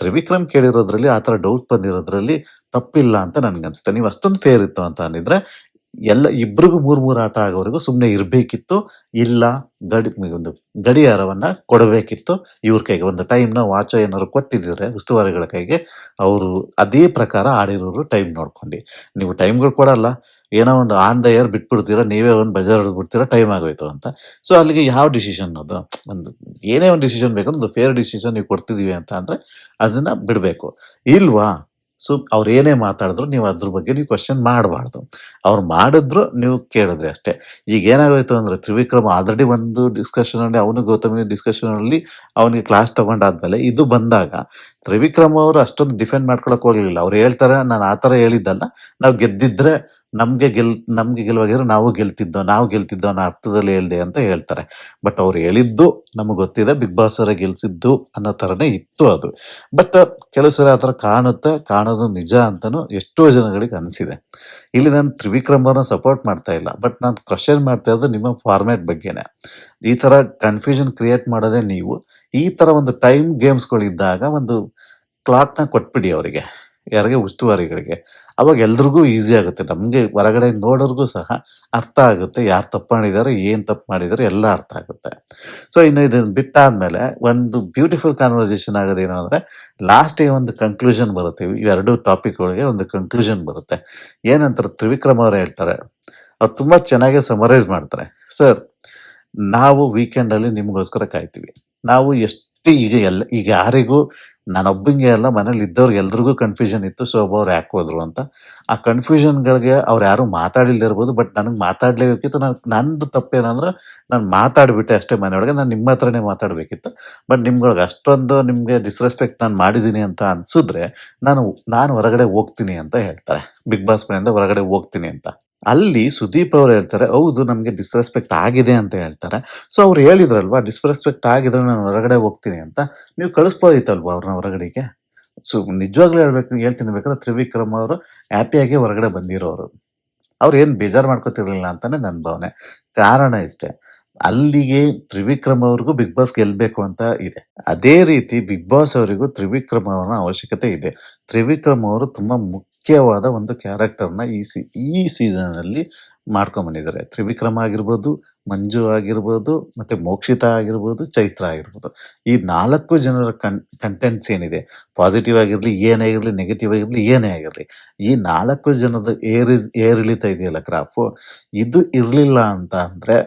ತ್ರಿವಿಕ್ರಮ್ ಕೇಳಿರೋದ್ರಲ್ಲಿ ಆ ತರ ಡೌಟ್ ಬಂದಿರೋದ್ರಲ್ಲಿ ತಪ್ಪಿಲ್ಲ ಅಂತ ನನ್ಗನ್ಸುತ್ತೆ. ನೀವು ಅಷ್ಟೊಂದು ಫೇರ್ ಇತ್ತು ಅಂತ ಅಂದಿದ್ರೆ ಎಲ್ಲ ಇಬ್ರಿಗೂ 3 ಆಟ ಆಗೋವರೆಗೂ ಸುಮ್ನೆ ಇರ್ಬೇಕಿತ್ತು. ಇಲ್ಲ ಒಂದು ಗಡಿಯಾರವನ್ನ ಕೊಡಬೇಕಿತ್ತು ಇವ್ರ ಕೈಗೆ. ಒಂದು ಟೈಮ್‌ನ ವಾಚೋ ಏನಾದ್ರು ಕೊಟ್ಟಿದ್ರೆ ಉಸ್ತುವಾರಿಗಳ ಕೈಗೆ, ಅವರು ಅದೇ ಪ್ರಕಾರ ಆಡಿರೋರು ಟೈಮ್ ನೋಡ್ಕೊಂಡು. ನೀವು ಟೈಮ್‌ಗಳು ಕೊಡಲ್ಲ. ಏನೋ ಒಂದು ಆನ್ ದ ಏರ್ ಬಿಟ್ಬಿಡ್ತೀರಾ. ನೀವೇ ಒಂದು ಬಜಾರ್ ಹೊಡೆದ್ಬಿಡ್ತೀರಾ ಟೈಮ್ ಆಗೋಯ್ತು ಅಂತ. ಸೊ ಅಲ್ಲಿಗೆ ಯಾವ ಡಿಸಿಷನ್ ಅದು? ಒಂದು ಏನೇ ಒಂದು ಡಿಸಿಷನ್ ಬೇಕಂದ್ರೆ ಒಂದು ಫೇರ್ ಡಿಸಿಷನ್ ನೀವು ಕೊಡ್ತಿದೀವಿ ಅಂತ ಅಂದ್ರೆ ಅದನ್ನ ಬಿಡ್ಬೇಕು. ಇಲ್ವಾ? ಸೊ ಅವ್ರು ಏನೇ ಮಾತಾಡಿದ್ರು ನೀವು ಅದ್ರ ಬಗ್ಗೆ ನೀವು ಕ್ವೆಶ್ಚನ್ ಮಾಡಬಾರ್ದು. ಅವ್ರು ಮಾಡಿದ್ರು ನೀವು ಕೇಳಿದ್ರಿ ಅಷ್ಟೇ. ಈಗ ಏನಾಗೋಯ್ತು ಅಂದ್ರೆ ತ್ರಿವಿಕ್ರಮ್ ಆಲ್ರೆಡಿ ಒಂದು ಡಿಸ್ಕಷನ್ ಅಲ್ಲಿ ಅವನು ಗೌತಮಿ ಡಿಸ್ಕಷನ್ ಅಲ್ಲಿ ಅವನಿಗೆ ಕ್ಲಾಸ್ ತಗೊಂಡಾದ್ಮೇಲೆ ಇದು ಬಂದಾಗ ತ್ರಿವಿಕ್ರಮ್ ಅವರು ಅಷ್ಟೊಂದು ಡಿಫೆಂಡ್ ಮಾಡ್ಕೊಳಕ್ ಹೋಗ್ಲಿಲ್ಲ. ಅವ್ರು ಹೇಳ್ತಾರೆ, ನಾನು ಆ ತರ ಹೇಳಿದ್ದಲ್ಲ, ನಾವು ಗೆದ್ದಿದ್ರೆ ನಮ್ಗೆ ಗೆಲುವಾಗಿದ್ರೆ ನಾವು ಗೆಲ್ತಿದ್ದೋ ಅನ್ನೋ ಅರ್ಥದಲ್ಲಿ ಹೇಳ್ದೆ ಅಂತ ಹೇಳ್ತಾರೆ. ಬಟ್ ಅವ್ರು ಹೇಳಿದ್ದು ನಮಗೆ ಗೊತ್ತಿದೆ, ಬಿಗ್ ಬಾಸ್ ಅವರೇ ಗೆಲ್ಸಿದ್ದು ಅನ್ನೋ ತರನೇ ಇತ್ತು ಅದು. ಬಟ್ ಕೆಲವು ಸರಿ ಆ ಥರ ಕಾಣೋದು ನಿಜ ಅಂತಾನು ಎಷ್ಟೋ ಜನಗಳಿಗೆ ಅನಿಸಿದೆ. ಇಲ್ಲಿ ನಾನು ತ್ರಿವಿಕ್ರಮ್ ಅವ್ರನ್ನ ಸಪೋರ್ಟ್ ಮಾಡ್ತಾ ಇಲ್ಲ, ಬಟ್ ನಾನು ಕ್ವಶನ್ ಮಾಡ್ತಾ ಇರೋದು ನಿಮ್ಮ ಫಾರ್ಮ್ಯಾಟ್ ಬಗ್ಗೆನೆ. ಈ ತರ ಕನ್ಫ್ಯೂಷನ್ ಕ್ರಿಯೇಟ್ ಮಾಡೋದೇ ನೀವು. ಈ ತರ ಒಂದು ಟೈಮ್ ಗೇಮ್ಸ್ಗಳಿದ್ದಾಗ ಒಂದು ಕ್ಲಾಕ್ನ ಕೊಟ್ಬಿಡಿ ಅವರಿಗೆ, ಯಾರಿಗೆ ಉಸ್ತುವಾರಿಗಳಿಗೆ. ಅವಾಗ ಎಲ್ರಿಗೂ ಈಸಿ ಆಗುತ್ತೆ. ನಮಗೆ ಹೊರಗಡೆ ನೋಡೋರ್ಗೂ ಸಹ ಅರ್ಥ ಆಗುತ್ತೆ, ಯಾರು ತಪ್ಪು ಮಾಡಿದ್ದಾರೆ, ಏನು ತಪ್ಪು ಮಾಡಿದ್ದಾರೆ ಎಲ್ಲ ಅರ್ಥ ಆಗುತ್ತೆ. ಸೊ ಇನ್ನು ಇದನ್ನ ಬಿಟ್ಟಾದ್ಮೇಲೆ ಒಂದು ಬ್ಯೂಟಿಫುಲ್ ಕಾನ್ವರ್ಸೇಷನ್ ಆಗೋದೇನು ಅಂದ್ರೆ ಲಾಸ್ಟಿಗೆ ಒಂದು ಕನ್ಕ್ಲೂಷನ್ ಬರುತ್ತೆ. ಇವೆರಡು ಟಾಪಿಕ್ಗಳಿಗೆ ಒಂದು ಕನ್ಕ್ಲೂಷನ್ ಬರುತ್ತೆ. ಏನಂತಾರೆ, ತ್ರಿವಿಕ್ರಮ್ ಅವರು ಹೇಳ್ತಾರೆ, ಅವ್ರು ತುಂಬಾ ಚೆನ್ನಾಗಿ ಸಮರೈಸ್ ಮಾಡ್ತಾರೆ. ಸರ್, ನಾವು ವೀಕೆಂಡ್ ಅಲ್ಲಿ ನಿಮ್ಗೋಸ್ಕರ ಕಾಯ್ತೀವಿ. ನಾವು ಎಷ್ಟು ಈಗ ಯಾರಿಗೂ ನಾನೊಬ್ಬಂಗೆ ಅಲ್ಲ, ಮನೇಲಿ ಇದ್ದವ್ರಿಗೆ ಎಲ್ರಿಗೂ ಕನ್ಫ್ಯೂಷನ್ ಇತ್ತು ಶೋಭಾ ಅವ್ರು ಯಾಕೆ ಹೋದ್ರು ಅಂತ. ಆ ಕನ್ಫ್ಯೂಷನ್ಗಳಿಗೆ ಅವ್ರು ಯಾರು ಮಾತಾಡಿಲ್ದೇ ಇರ್ಬೋದು, ಬಟ್ ನನಗೆ ಮಾತಾಡ್ಲೇಬೇಕಿತ್ತು. ನಂದು ತಪ್ಪೇನಂದ್ರೆ ನಾನು ಮಾತಾಡ್ಬಿಟ್ಟೆ ಅಷ್ಟೇ ಮನೆಯೊಳಗೆ. ನಾನು ನಿಮ್ಮ ಹತ್ರನೇ ಮಾತಾಡ್ಬೇಕಿತ್ತು. ಬಟ್ ನಿಮ್ಗಳಿಗೆ ಅಷ್ಟೊಂದು ನಿಮ್ಗೆ ಡಿಸ್ರೆಸ್ಪೆಕ್ಟ್ ನಾನು ಮಾಡಿದೀನಿ ಅಂತ ಅನ್ಸಿದ್ರೆ ನಾನು ಹೊರಗಡೆ ಹೋಗ್ತೀನಿ ಅಂತ ಹೇಳ್ತಾರೆ. ಬಿಗ್ ಬಾಸ್ ಮನೆಯಿಂದ ಹೊರಗಡೆ ಹೋಗ್ತೀನಿ ಅಂತ. ಅಲ್ಲಿ ಸುದೀಪ್ ಅವ್ರು ಹೇಳ್ತಾರೆ, ಹೌದು ನಮ್ಗೆ ಡಿಸ್ರೆಸ್ಪೆಕ್ಟ್ ಆಗಿದೆ ಅಂತ ಹೇಳ್ತಾರೆ. ಸೊ ಅವ್ರು ಹೇಳಿದ್ರಲ್ವಾ, ಡಿಸ್ರೆಸ್ಪೆಕ್ಟ್ ಆಗಿದ್ರೆ ನಾನು ಹೊರಗಡೆ ಹೋಗ್ತೀನಿ ಅಂತ. ನೀವು ಕಳಿಸ್ಬೋದಿತ್ತಲ್ವಾ ಅವ್ರನ್ನ ಹೊರಗಡೆಗೆ? ಸೊ ನಿಜವಾಗ್ಲೂ ಹೇಳ್ತೀನಿ ಬೇಕಾದ್ರೆ ತ್ರಿವಿಕ್ರಮ್ ಅವರು ಹ್ಯಾಪಿಯಾಗಿ ಹೊರಗಡೆ ಬಂದಿರೋರು. ಅವ್ರು ಏನ್ ಬೇಜಾರು ಮಾಡ್ಕೊತಿರ್ಲಿಲ್ಲ ಅಂತಾನೆ ನನ್ನ ಭಾವನೆ. ಕಾರಣ ಇಷ್ಟೇ, ಅಲ್ಲಿಗೆ ತ್ರಿವಿಕ್ರಮ್ ಅವ್ರಿಗೂ ಬಿಗ್ ಬಾಸ್ ಗೆಲ್ಬೇಕು ಅಂತ ಇದೆ. ಅದೇ ರೀತಿ ಬಿಗ್ ಬಾಸ್ ಅವರಿಗೂ ತ್ರಿವಿಕ್ರಮ್ ಅವರ ಅವಶ್ಯಕತೆ ಇದೆ. ತ್ರಿವಿಕ್ರಮ್ ಅವರು ತುಂಬಾ ಮುಖ್ಯವಾದ ಒಂದು ಕ್ಯಾರೆಕ್ಟರ್ನ ಈ ಸೀಸನ್ ಅಲ್ಲಿ ಮಾಡ್ಕೊಂಡ್ ಬಂದಿದ್ದಾರೆ. ತ್ರಿವಿಕ್ರಮ್ ಆಗಿರ್ಬೋದು, ಮಂಜು ಆಗಿರ್ಬೋದು, ಮತ್ತೆ ಮೋಕ್ಷಿತಾ ಆಗಿರ್ಬೋದು, ಚೈತ್ರ ಆಗಿರ್ಬೋದು. ಈ 4 ಜನರ ಕಂಟೆಂಟ್ಸ್ ಏನಿದೆ, ಪಾಸಿಟಿವ್ ಆಗಿರ್ಲಿ, ಏನೇ ಆಗಿರ್ಲಿ, ನೆಗೆಟಿವ್ ಆಗಿರ್ಲಿ, ಏನೇ ಆಗಿರ್ಲಿ, ಈ 4 ಜನದ ಏರಿಳಿತ ಇದೆಯಲ್ಲ ಗ್ರಾಫು, ಇದು ಇರ್ಲಿಲ್ಲ ಅಂತ ಅಂದ್ರೆ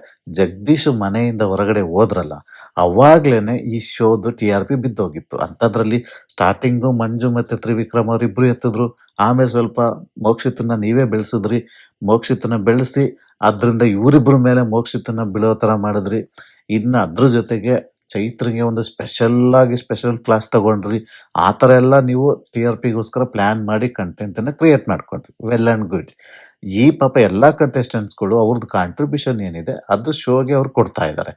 ಜಗದೀಶ್ ಮನೆಯಿಂದ ಹೊರಗಡೆ ಹೋದ್ರಲ್ಲ, ಅವಾಗ್ಲೇನೆ ಈ ಶೋದು TRP ಬಿದ್ದೋಗಿತ್ತು. ಅಂಥದ್ರಲ್ಲಿ ಸ್ಟಾರ್ಟಿಂಗು ಮಂಜು ಮತ್ತೆ ತ್ರಿವಿಕ್ರಮ್ ಅವರಿಬ್ರು ಎತ್ತಿದ್ರು. ಆಮೇಲೆ ಸ್ವಲ್ಪ ಮೋಕ್ಷಿತನ್ನ ನೀವೇ ಬೆಳೆಸಿದ್ರಿ. ಮೋಕ್ಷಿತನ ಬೆಳೆಸಿ ಅದ್ರಿಂದ ಇವರಿಬ್ಬರ ಮೇಲೆ ಮೋಕ್ಷಿತನ ಬೀಳೋ ತರ ಮಾಡಿದ್ರಿ. ಇನ್ನು ಅದ್ರ ಜೊತೆಗೆ ಚೈತ್ರಿಗೆ ಒಂದು ಸ್ಪೆಷಲ್ ಕ್ಲಾಸ್ ತಗೊಂಡ್ರಿ. ಆ ಥರ ಎಲ್ಲ ನೀವು TRPಗೋಸ್ಕರ ಪ್ಲಾನ್ ಮಾಡಿ ಕಂಟೆಂಟನ್ನು ಕ್ರಿಯೇಟ್ ಮಾಡ್ಕೊಂಡ್ರಿ. Well and good. ಈ ಪಾಪ ಎಲ್ಲ ಕಂಟೆಸ್ಟೆಂಟ್ಸ್ಗಳು ಅವ್ರದ್ದು ಕಾಂಟ್ರಿಬ್ಯೂಷನ್ ಏನಿದೆ ಅದು ಶೋಗೆ ಅವ್ರು ಕೊಡ್ತಾ ಇದ್ದಾರೆ.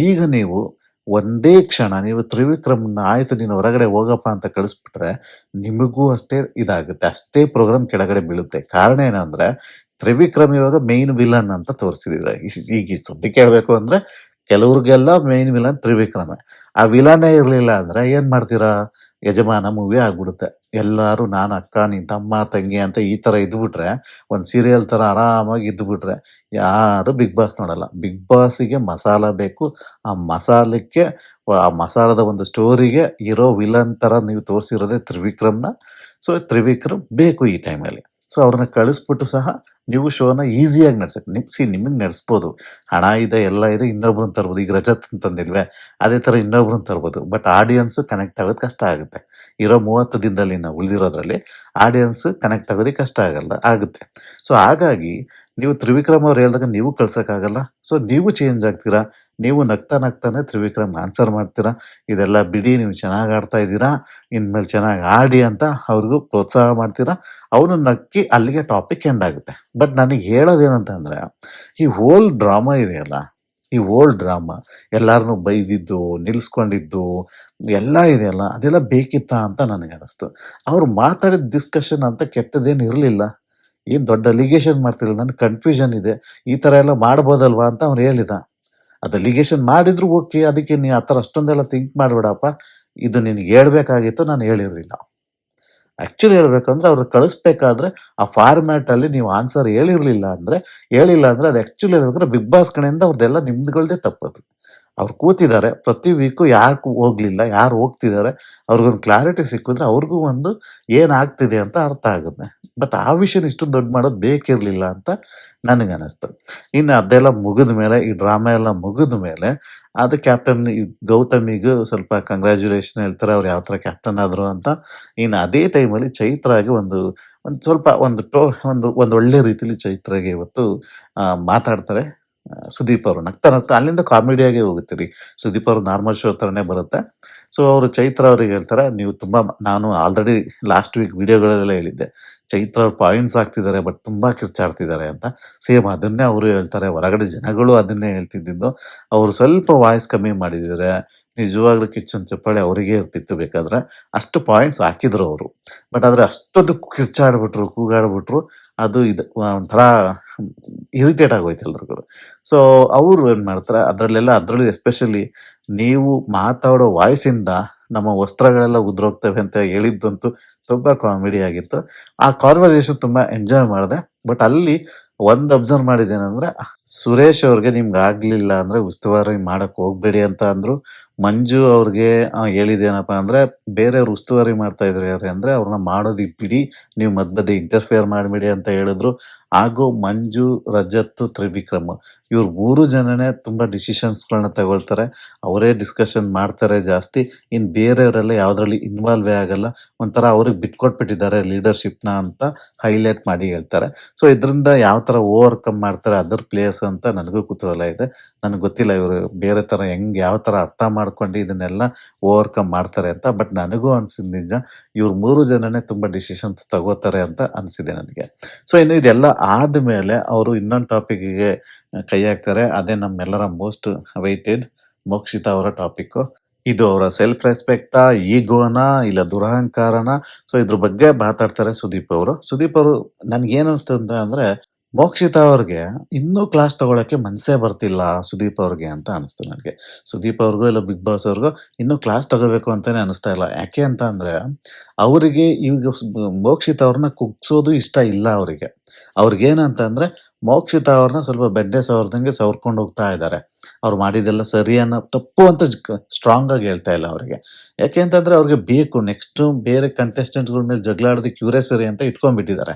ಈಗ ನೀವು ಒಂದೇ ಕ್ಷಣ ನೀವು ತ್ರಿವಿಕ್ರಮ್ನ ಆಯ್ತು ನೀನು ಹೊರಗಡೆ ಹೋಗಪ್ಪ ಅಂತ ಕಳಿಸ್ಬಿಟ್ರೆ ನಿಮಗೂ ಅಷ್ಟೇ ಇದಾಗುತ್ತೆ, ಅಷ್ಟೇ ಪ್ರೋಗ್ರಾಮ್ ಕೆಳಗಡೆ ಬೀಳುತ್ತೆ. ಕಾರಣ ಏನಂದ್ರೆ ತ್ರಿವಿಕ್ರಮ್ ಇವಾಗ ಮೇನ್ ವಿಲನ್ ಅಂತ ತೋರಿಸಿದ್ರೆ, ಈಗ ಸದ್ಯಕ್ಕೆ ಹೇಳ್ಬೇಕು ಅಂದ್ರೆ ಕೆಲವ್ರಿಗೆಲ್ಲ ಮೇನ್ ವಿಲನ್ ತ್ರಿವಿಕ್ರಮ. ಆ ವಿಲನೇ ಇರ್ಲಿಲ್ಲ ಅಂದ್ರೆ ಏನ್ ಮಾಡ್ತೀರಾ? ಯಜಮಾನ ಮೂವಿ ಆಗ್ಬಿಡುತ್ತೆ. ಎಲ್ಲಾರು ನಾನು ಅಕ್ಕ, ನೀನ್ ತಮ್ಮ, ತಂಗಿ ಅಂತ ಈ ತರ ಇದ್ಬಿಟ್ರೆ, ಒಂದ್ ಸೀರಿಯಲ್ ತರ ಆರಾಮಾಗಿ ಇದ್ಬಿಟ್ರೆ ಯಾರು ಬಿಗ್ ಬಾಸ್ ನೋಡಲ್ಲ. ಬಿಗ್ ಬಾಸ್ಗೆ ಮಸಾಲ ಬೇಕು. ಆ ಮಸಾಲದ ಒಂದು ಸ್ಟೋರಿಗೆ ಇರೋ ವಿಲನ್ ತರ ನೀವು ತೋರಿಸಿರೋದೇ ತ್ರಿವಿಕ್ರಮ್ನ. ಸೊ ತ್ರಿವಿಕ್ರಮ್ ಬೇಕು ಈ ಟೈಮಲ್ಲಿ. ಸೊ ಅವ್ರನ್ನ ಕಳಿಸ್ಬಿಟ್ಟು ಸಹ ನೀವು ಶೋನ ಈಸಿಯಾಗಿ ನಡ್ಸಕ್ಕೆ ನಿಮಗೆ ನಡೆಸ್ಬೋದು. ಹಣ ಇದೆ, ಎಲ್ಲ ಇದೆ, ಇನ್ನೊಬ್ರನ್ನ ತರ್ಬೋದು. ಈಗ ರಜತ್ ಅಂತಂದಿಲ್ವೇ, ಅದೇ ಥರ ಇನ್ನೊಬ್ರನ್ನ ತರ್ಬೋದು. ಬಟ್ ಆಡಿಯನ್ಸ್ ಕನೆಕ್ಟ್ ಆಗೋದು ಕಷ್ಟ ಆಗುತ್ತೆ. ಇರೋ 30 ದಿನದಲ್ಲಿ ನಾವು ಉಳಿದಿರೋದ್ರಲ್ಲಿ ಆಡಿಯನ್ಸ್ ಕನೆಕ್ಟ್ ಆಗೋದಕ್ಕೆ ಕಷ್ಟ ಆಗುತ್ತೆ. ಸೊ ಹಾಗಾಗಿ ನೀವು ತ್ರಿವಿಕ್ರಮ್ ಅವ್ರು ಹೇಳಿದಾಗ ನೀವು ಕಳ್ಸೋಕ್ಕಾಗಲ್ಲ. ಸೊ ನೀವು ಚೇಂಜ್ ಆಗ್ತೀರಾ. ನೀವು ನಗ್ತಾನೆ ತ್ರಿವಿಕ್ರಮ್ ಆನ್ಸರ್ ಮಾಡ್ತೀರಾ, ಇದೆಲ್ಲ ಬಿಡಿ, ನೀವು ಚೆನ್ನಾಗಿ ಆಡ್ತಾ ಇದ್ದೀರಾ, ಇನ್ಮೇಲೆ ಚೆನ್ನಾಗಿ ಆಡಿ ಅಂತ ಅವ್ರಿಗೂ ಪ್ರೋತ್ಸಾಹ ಮಾಡ್ತೀರಾ. ಅವನು ನಕ್ಕಿ ಅಲ್ಲಿಗೆ ಟಾಪಿಕ್ ಎಂಡ್ ಆಗುತ್ತೆ. ಬಟ್ ನನಗೆ ಹೇಳೋದೇನಂತಂದ್ರೆ, ಈ ಹೋಲ್ ಡ್ರಾಮಾ ಇದೆಯಲ್ಲ, ಈ ಹೋಲ್ ಡ್ರಾಮಾ ಎಲ್ಲಾರನ್ನೂ ಬೈದಿದ್ದು, ನಿಲ್ಸ್ಕೊಂಡಿದ್ದು ಎಲ್ಲ ಇದೆಯಲ್ಲ, ಅದೆಲ್ಲ ಬೇಕಿತ್ತಾ ಅಂತ ನನಗೆ ಅನಿಸ್ತು. ಅವ್ರು ಮಾತಾಡಿದ ಡಿಸ್ಕಷನ್ ಅಂತ ಕೆಟ್ಟದೇನು ಇರಲಿಲ್ಲ. ಏನು ದೊಡ್ಡ ಅಲಿಗೇಷನ್ ಮಾಡ್ತಿರಲಿಲ್ಲ. ನನಗೆ ಕನ್ಫ್ಯೂಷನ್ ಇದೆ, ಈ ಥರ ಎಲ್ಲ ಮಾಡ್ಬೋದಲ್ವಾ ಅಂತ ಅವ್ನು ಹೇಳಿದ. ಅದು ಅಲಿಗೇಷನ್ ಮಾಡಿದ್ರು ಓಕೆ, ಅದಕ್ಕೆ ನೀ ಆ ಥರ ಅಷ್ಟೊಂದೆಲ್ಲ ಥಿಂಕ್ ಮಾಡಬೇಡಪ್ಪ, ಇದು ನಿನಗೆ ಹೇಳ್ಬೇಕಾಗಿತ್ತು, ನಾನು ಹೇಳಿರಲಿಲ್ಲ. ಆಕ್ಚುಲಿ ಹೇಳ್ಬೇಕಂದ್ರೆ ಅವ್ರು ಕಳಿಸ್ಬೇಕಾದ್ರೆ ಆ ಫಾರ್ಮ್ಯಾಟ್ ಅಲ್ಲಿ ನೀವು ಆನ್ಸರ್ ಹೇಳಿಲ್ಲ ಅಂದ್ರೆ ಅದು ಆಕ್ಚುಲಿ ಹೇಳ್ಬೇಕಂದ್ರೆ ಬಿಗ್ ಬಾಸ್ ಕಡೆಯಿಂದ ಅವ್ರದ್ದೆಲ್ಲ ನಿಮ್ದುಗಳ್ದೇ ತಪ್ಪದು. ಅವ್ರು ಕೂತಿದ್ದಾರೆ ಪ್ರತಿ ವೀಕು ಯಾಕೆ ಹೋಗ್ಲಿಲ್ಲ, ಯಾರು ಹೋಗ್ತಿದ್ದಾರೆ, ಅವ್ರಿಗೊಂದು ಕ್ಲಾರಿಟಿ ಸಿಕ್ಕಿದ್ರೆ ಅವ್ರಿಗೂ ಒಂದು ಏನಾಗ್ತಿದೆ ಅಂತ ಅರ್ಥ ಆಗುತ್ತೆ. ಬಟ್ ಆ ವಿಷಯನ ಇಷ್ಟು ದೊಡ್ಡ ಮಾಡೋದು ಬೇಕಿರ್ಲಿಲ್ಲ ಅಂತ ನನಗನ್ನಿಸ್ತು. ಇನ್ನು ಅದೆಲ್ಲ ಮುಗಿದ ಮೇಲೆ, ಈ ಡ್ರಾಮಾ ಎಲ್ಲ ಮುಗಿದ ಮೇಲೆ ಅದು ಕ್ಯಾಪ್ಟನ್ ಗೌತಮಿಗೂ ಸ್ವಲ್ಪ ಕಂಗ್ರ್ಯಾಚುಲೇಷನ್ ಹೇಳ್ತಾರೆ, ಅವ್ರು ಯಾವ ಥರ ಕ್ಯಾಪ್ಟನ್ ಆದ್ರು ಅಂತ. ಇನ್ನು ಅದೇ ಟೈಮಲ್ಲಿ ಚೈತ್ರಾಗೆ ಒಂದು ಒಂದು ಸ್ವಲ್ಪ ಒಂದು ಟೋ ಒಂದು ಒಂದು ಒಳ್ಳೆ ರೀತಿಲಿ ಚೈತ್ರಾಗೆ ಇವತ್ತು ಮಾತಾಡ್ತಾರೆ ಸುದೀಪ್ ಅವರು. ನಗ್ತಾ ನಗ್ತಾ ಅಲ್ಲಿಂದ ಕಾಮಿಡಿಯಾಗೆ ಹೋಗುತ್ತೆ ರೀ. ಸುದೀಪ್ ಅವರು ನಾರ್ಮಲ್ ಶೋ ಥರನೇ ಬರುತ್ತೆ. ಸೊ ಅವರು ಚೈತ್ರ ಅವ್ರಿಗೆ ಹೇಳ್ತಾರೆ, ನೀವು ತುಂಬಾ ನಾನು ಆಲ್ರೆಡಿ ಲಾಸ್ಟ್ ವೀಕ್ ವಿಡಿಯೋಗಳಲ್ಲೆಲ್ಲ ಹೇಳಿದ್ದೆ, ಚೈತ್ರ ಅವ್ರು ಪಾಯಿಂಟ್ಸ್ ಆಗ್ತಿದ್ದಾರೆ ಬಟ್ ತುಂಬಾ ಕಿರ್ಚಾಡ್ತಿದ್ದಾರೆ ಅಂತ. ಸೇಮ್ ಅದನ್ನೇ ಅವರು ಹೇಳ್ತಾರೆ, ಹೊರಗಡೆ ಜನಗಳು ಅದನ್ನೇ ಹೇಳ್ತಿದ್ದಿದ್ದು. ಅವರು ಸ್ವಲ್ಪ ವಾಯ್ಸ್ ಕಮ್ಮಿ ಮಾಡಿದ್ದಾರೆ, ನಿಜವಾಗ್ಲೂ ಕಿಚ್ಚನ್ ಚಪ್ಪಾಳೆ ಅವರಿಗೆ ಇರ್ತಿತ್ತು ಬೇಕಾದ್ರೆ. ಅಷ್ಟು ಪಾಯಿಂಟ್ಸ್ ಹಾಕಿದ್ರು ಅವರು. ಬಟ್ ಆದ್ರೆ ಅಷ್ಟೊಂದು ಕಿರ್ಚಾಡ್ಬಿಟ್ರು, ಕೂಗಾಡ್ಬಿಟ್ರು, ಅದು ಇದು ಒಂಥರ ಇರಿಟೇಟ್ ಆಗೋಯ್ತು ಎಲ್ರಿಗೂ. ಸೊ ಅವರು ಏನ್ ಮಾಡ್ತಾರೆ, ಅದರಲ್ಲಿ ಎಸ್ಪೆಷಲಿ ನೀವು ಮಾತಾಡೋ ವಾಯ್ಸಿಂದ ನಮ್ಮ ವಸ್ತ್ರಗಳೆಲ್ಲ ಉದುರೋಗ್ತವೆ ಅಂತ ಹೇಳಿದ್ದಂತೂ ತುಂಬಾ ಕಾಮಿಡಿ ಆಗಿತ್ತು. ಆ ಕಾನ್ವರ್ಸೇಷನ್ ತುಂಬಾ ಎಂಜಾಯ್ ಮಾಡಿದೆ. ಬಟ್ ಅಲ್ಲಿ ಒಂದ್ ಅಬ್ಸರ್ವ್ ಮಾಡಿದ್ದೇನೆಂದ್ರೆ, ಸುರೇಶ್ ಅವ್ರಿಗೆ ನಿಮ್ಗೆ ಆಗ್ಲಿಲ್ಲ ಅಂದ್ರೆ ಉಸ್ತುವಾರಿ ಮಾಡಕ್ ಹೋಗ್ಬೇಡಿ ಅಂತ ಅಂದ್ರು. ಮಂಜು ಅವ್ರಿಗೆ ಹೇಳಿದೇನಪ್ಪ ಅಂದ್ರೆ, ಬೇರೆಯವ್ರು ಉಸ್ತುವಾರಿ ಮಾಡ್ತಾ ಇದ್ದಾರೆ ಅಂದ್ರೆ ಅವ್ರನ್ನ ಮಾಡೋದಿಕ್ ಬಿಡಿ, ನೀವು ಮಧ್ಯೆ ಇಂಟರ್ಫಿಯರ್ ಮಾಡಬೇಡಿ ಅಂತ ಹೇಳಿದ್ರು. ಹಾಗೂ ಮಂಜು, ರಜತ್, ತ್ರಿವಿಕ್ರಮ್ ಇವ್ರು 3 ಜನನೇ ತುಂಬಾ ಡಿಸಿಷನ್ಸ್ಗಳನ್ನ ತಗೊಳ್ತಾರೆ. ಅವರೇ ಡಿಸ್ಕಷನ್ ಮಾಡ್ತಾರೆ ಜಾಸ್ತಿ. ಇನ್ ಬೇರೆಯವರೆಲ್ಲ ಯಾವ್ದ್ರಲ್ಲಿ ಇನ್ವಾಲ್ವೇ ಆಗಲ್ಲ. ಒಂಥರ ಅವ್ರಿಗೆ ಬಿಟ್ಕೊಟ್ಬಿಟ್ಟಿದ್ದಾರೆ ಲೀಡರ್ಶಿಪ್ನ ಅಂತ ಹೈಲೈಟ್ ಮಾಡಿ ಹೇಳ್ತಾರೆ. ಸೊ ಇದರಿಂದ ಯಾವ ತರ ಓವರ್ಕಮ್ ಮಾಡ್ತಾರೆ ಅದರ್ ಪ್ಲೇಯರ್ಸ್ ಅಂತ ನನಗೂ ಕುತೂಹಲ ಇದೆ. ನನಗೆ ಗೊತ್ತಿಲ್ಲ ಇವರು ಬೇರೆ ತರ ಯಾವ ತರ ಅರ್ಥ ಮಾಡ್ಕೊಂಡು ಇದನ್ನೆಲ್ಲ ಓವರ್ಕಮ್ ಮಾಡ್ತಾರೆ ಅಂತ. ಬಟ್ ನನಗೂ ಅನ್ಸಿದ್ ನಿಜ, ಇವ್ರು 3 ಜನನೇ ತುಂಬಾ ಡಿಸಿಷನ್ಸ್ ತಗೋತಾರೆ ಅಂತ ಅನ್ಸಿದೆ ನನಗೆ. ಸೊ ಇನ್ನು ಇದೆಲ್ಲ ಆದ್ಮೇಲೆ ಅವರು ಇನ್ನೊಂದು ಟಾಪಿಕ್ಗೆ ಕೈ ಹಾಕ್ತಾರೆ. ಅದೇ ನಮ್ಮೆಲ್ಲರ ಮೋಸ್ಟ್ ಅವೈಟೆಡ್ ಮೋಕ್ಷಿತಾ ಅವರ ಟಾಪಿಕ್. ಇದು ಅವರ ಸೆಲ್ಫ್ ರೆಸ್ಪೆಕ್ಟಾ, ಈಗೋನಾ, ಇಲ್ಲ ದುರಹಂಕಾರನ? ಸೊ ಇದ್ರ ಬಗ್ಗೆ ಮಾತಾಡ್ತಾರೆ ಸುದೀಪ್ ಅವರು. ಸುದೀಪ್ ಅವರು ನನ್ಗೇನ್ ಅನ್ಸ್ತದೆ ಅಂದ್ರೆ, ಮೋಕ್ಷಿತಾ ಅವ್ರಿಗೆ ಇನ್ನೂ ಕ್ಲಾಸ್ ತಗೊಳಕ್ಕೆ ಮನ್ಸೇ ಬರ್ತಿಲ್ಲ ಸುದೀಪ್ ಅವ್ರಿಗೆ ಅಂತ ಅನಿಸ್ತು ನನಗೆ. ಸುದೀಪ್ ಅವ್ರಿಗೂ ಇಲ್ಲ ಬಿಗ್ ಬಾಸ್ ಅವ್ರಿಗೂ ಇನ್ನೂ ಕ್ಲಾಸ್ ತಗೋಬೇಕು ಅಂತಾನೆ ಅನಿಸ್ತಾ ಇಲ್ಲ. ಯಾಕೆ ಅಂತ ಅಂದ್ರೆ, ಅವರಿಗೆ ಈಗ ಮೋಕ್ಷಿತಾ ಅವ್ರನ್ನ ಕುಗ್ಸೋದು ಇಷ್ಟ ಇಲ್ಲ ಅವರಿಗೆ. ಅವ್ರಿಗೇನಂತ ಅಂದ್ರೆ, ಮೋಕ್ಷಿತಾ ಅವ್ರನ್ನ ಸ್ವಲ್ಪ ಬೆಡ್ಡೆ ಸವರ್ದಂಗೆ ಸವರ್ಕೊಂಡು ಹೋಗ್ತಾ ಇದ್ದಾರೆ. ಅವ್ರು ಮಾಡಿದೆಲ್ಲ ಸರಿ ಅನ್ನೋ ತಪ್ಪು ಅಂತ ಸ್ಟ್ರಾಂಗ್ ಆಗಿ ಹೇಳ್ತಾ ಇಲ್ಲ ಅವರಿಗೆ. ಯಾಕೆ ಅಂತಂದ್ರೆ ಅವ್ರಿಗೆ ಬೇಕು ನೆಕ್ಸ್ಟ್ ಬೇರೆ ಕಂಟೆಸ್ಟೆಂಟ್ಗಳ ಮೇಲೆ ಜಗಳಾಡೋದಕ್ಕೆ ಕ್ಯೂರಿಯಸರಿ ಅಂತ ಇಟ್ಕೊಂಡ್ಬಿಟ್ಟಿದ್ದಾರೆ.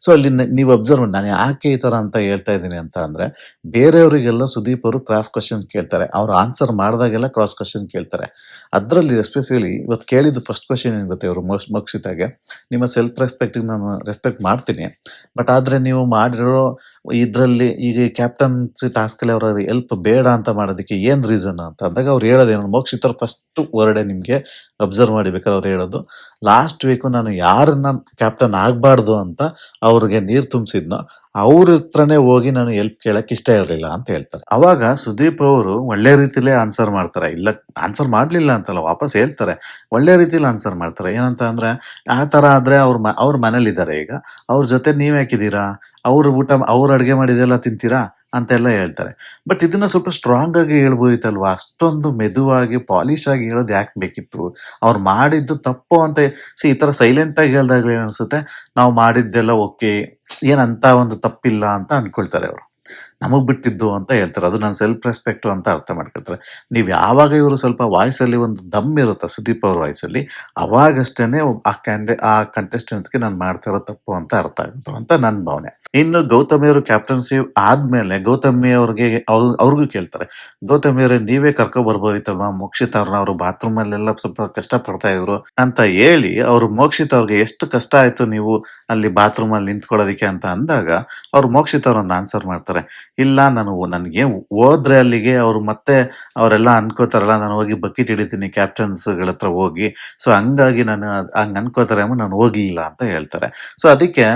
ಸೊ ಅಲ್ಲಿ ನೀವು ಅಬ್ಸರ್ವ್ ಮಾಡಿ, ನಾನು ಯಾಕೆ ಈ ತರ ಅಂತ ಹೇಳ್ತಾ ಇದ್ದೀನಿ ಅಂತ ಅಂದ್ರೆ, ಬೇರೆಯವರಿಗೆಲ್ಲ ಸುದೀಪ್ ಅವರು ಕ್ರಾಸ್ ಕ್ವಶನ್ ಕೇಳ್ತಾರೆ, ಅವ್ರು ಆನ್ಸರ್ ಮಾಡಿದಾಗೆಲ್ಲ ಕ್ರಾಸ್ ಕ್ವಶನ್ ಕೇಳ್ತಾರೆ. ಅದರಲ್ಲಿ ಎಸ್ಪೆಷಲಿ ಇವತ್ತು ಕೇಳಿದ್ದು ಫಸ್ಟ್ ಕ್ವಶನ್ ಏನ್ ಗೊತ್ತೆ, ಅವರು ಮೋಕ್ಷಿತಾಗೆ, ನಿಮ್ಮ ಸೆಲ್ಫ್ ರೆಸ್ಪೆಕ್ಟ್ ನಾನು ರೆಸ್ಪೆಕ್ಟ್ ಮಾಡ್ತೀನಿ, ಬಟ್ ಆದ್ರೆ ನೀವು ಮಾಡಿರೋ ಇದ್ರಲ್ಲಿ ಈಗ ಕ್ಯಾಪ್ಟನ್ಸಿ ಟಾಸ್ಕ್ ಅಲ್ಲಿ ಅವರ ಹೆಲ್ಪ್ ಬೇಡ ಅಂತ ಮಾಡೋದಕ್ಕೆ ಏನ್ ರೀಸನ್ ಅಂತ ಅಂದಾಗ ಅವ್ರು ಹೇಳೋದೇನು, ಮೋಕ್ಷಿತರ ಫಸ್ಟ್ ವರ್ಡೆ ನಿಮ್ಗೆ ಅಬ್ಸರ್ವ್ ಮಾಡಿಬೇಕಾದ್ರೆ ಅವ್ರು ಹೇಳೋದು, ಲಾಸ್ಟ್ ವೀಕ್ ನಾನು ಯಾರನ್ನ ಕ್ಯಾಪ್ಟನ್ ಆಗ್ಬಾರ್ದು ಅಂತ ಅವ್ರಿಗೆ ನೀರ್ ತುಂಬಿಸಿದ್ನೋ ಅವ್ರ ಹತ್ರನೇ ಹೋಗಿ ನಾನು ಹೆಲ್ಪ್ ಕೇಳಕ್ ಇಷ್ಟ ಇರಲಿಲ್ಲ ಅಂತ ಹೇಳ್ತಾರೆ. ಅವಾಗ ಸುದೀಪ್ ಅವರು ಒಳ್ಳೆ ರೀತಿಲೇ ಆನ್ಸರ್ ಮಾಡ್ತಾರೆ. ಇಲ್ಲ ಆನ್ಸರ್ ಮಾಡ್ಲಿಲ್ಲ ಅಂತಲ್ಲ, ವಾಪಸ್ ಹೇಳ್ತಾರೆ, ಒಳ್ಳೆ ರೀತಿಲಿ ಆನ್ಸರ್ ಮಾಡ್ತಾರೆ. ಏನಂತ ಅಂದ್ರೆ, ಆ ತರ ಆದ್ರೆ ಅವ್ರ ಮನೇಲಿದ್ದಾರೆ ಈಗ, ಅವ್ರ ಜೊತೆ ನೀವ್ ಯಾಕಿದ್ದೀರಾ, ಅವ್ರು ಅಡ್ಗೆ ಮಾಡಿದೆಲ್ಲ ತಿಂತೀರಾ ಅಂತೆಲ್ಲ ಹೇಳ್ತಾರೆ. ಬಟ್ ಇದನ್ನ ಸ್ವಲ್ಪ ಸ್ಟ್ರಾಂಗ್ ಆಗಿ ಹೇಳ್ಬೋದಿತ್ತಲ್ವಾ, ಅಷ್ಟೊಂದು ಮೆದುವಾಗಿ ಪಾಲಿಶ್ ಆಗಿ ಹೇಳೋದು ಯಾಕೆ ಬೇಕಿತ್ತು? ಅವ್ರು ಮಾಡಿದ್ದು ತಪ್ಪು ಅಂತ ಈ ತರ ಸೈಲೆಂಟ್ ಆಗಿ ಹೇಳ್ದಾಗ್ಲೇ ಅನ್ಸುತ್ತೆ, ನಾವು ಮಾಡಿದ್ದೆಲ್ಲ ಓಕೆ, ಏನಂತ ಒಂದು ತಪ್ಪಿಲ್ಲ ಅಂತ ಅನ್ಕೊಳ್ತಾರೆ ಅವರು. ನಮಗ್ ಬಿಟ್ಟಿದ್ದು ಅಂತ ಹೇಳ್ತಾರೆ. ಅದು ನನ್ನ ಸೆಲ್ಫ್ ರೆಸ್ಪೆಕ್ಟ್ ಅಂತ ಅರ್ಥ ಮಾಡ್ಕೊಳ್ತಾರೆ. ನೀವು ಯಾವಾಗ ಇವರು ಸ್ವಲ್ಪ ವಾಯ್ಸ್ ಅಲ್ಲಿ ಒಂದು ದಮ್ ಇರುತ್ತೆ ಸುದೀಪ್ ಅವ್ರ ವಾಯ್ಸ್ ಅಲ್ಲಿ, ಅವಾಗಷ್ಟೇನೆ ಆ ಕಂಟೆಸ್ಟೆಂಟ್ಸ್ಗೆ ನಾನು ಮಾಡ್ತಾ ಇರೋ ತಪ್ಪು ಅಂತ ಅರ್ಥ ಆಗುತ್ತೆ ಅಂತ ನನ್ನ ಭಾವನೆ. ಇನ್ನು ಗೌತಮಿ ಅವರು ಕ್ಯಾಪ್ಟನ್ಸಿ ಆದ್ಮೇಲೆ ಗೌತಮಿ ಅವ್ರಿಗೂ ಕೇಳ್ತಾರೆ, ಗೌತಮಿ ಅವರೇ ನೀವೇ ಕರ್ಕೊ ಬರ್ಬೋದಿತ್ತಲ್ವಾ ಮೋಕ್ಷಿತ್ ಅವ್ರನ್ನ, ಅವರು ಬಾತ್ರೂಮ್ ಅಲ್ಲೆಲ್ಲ ಸ್ವಲ್ಪ ಕಷ್ಟ ಪಡ್ತಾ ಇದ್ರು ಅಂತ ಹೇಳಿ, ಅವ್ರು ಮೋಕ್ಷಿತ್ ಅವ್ರಿಗೆ ಎಷ್ಟು ಕಷ್ಟ ಆಯ್ತು ನೀವು ಅಲ್ಲಿ ಬಾತ್ರೂಮ್ ಅಲ್ಲಿ ನಿಂತ್ಕೊಳ್ಳೋದಿಕ್ಕೆ ಅಂತ ಅಂದಾಗ, ಅವ್ರು ಮೋಕ್ಷಿತ್ ಅವ್ರೊಂದು ಆನ್ಸರ್ ಮಾಡ್ತಾರೆ, ಇಲ್ಲ ನನಗೆ ಹೋದ್ರೆ ಅಲ್ಲಿಗೆ ಅವ್ರು ಮತ್ತೆ ಅವರೆಲ್ಲ ಅನ್ಕೋತಾರಲ್ಲ, ನಾನು ಹೋಗಿ ಬಕೆಟ್ ಹಿಡಿತೀನಿ ಕ್ಯಾಪ್ಟನ್ಸ್ಗಳ ಹತ್ರ ಹೋಗಿ, ಸೊ ಹಂಗಾಗಿ ನಾನು ಹಂಗ್ ಅನ್ಕೋತಾರೆ ನಾನು ಹೋಗ್ಲಿಲ್ಲ ಅಂತ ಹೇಳ್ತಾರೆ. ಸೊ ಅದಕ್ಕೆ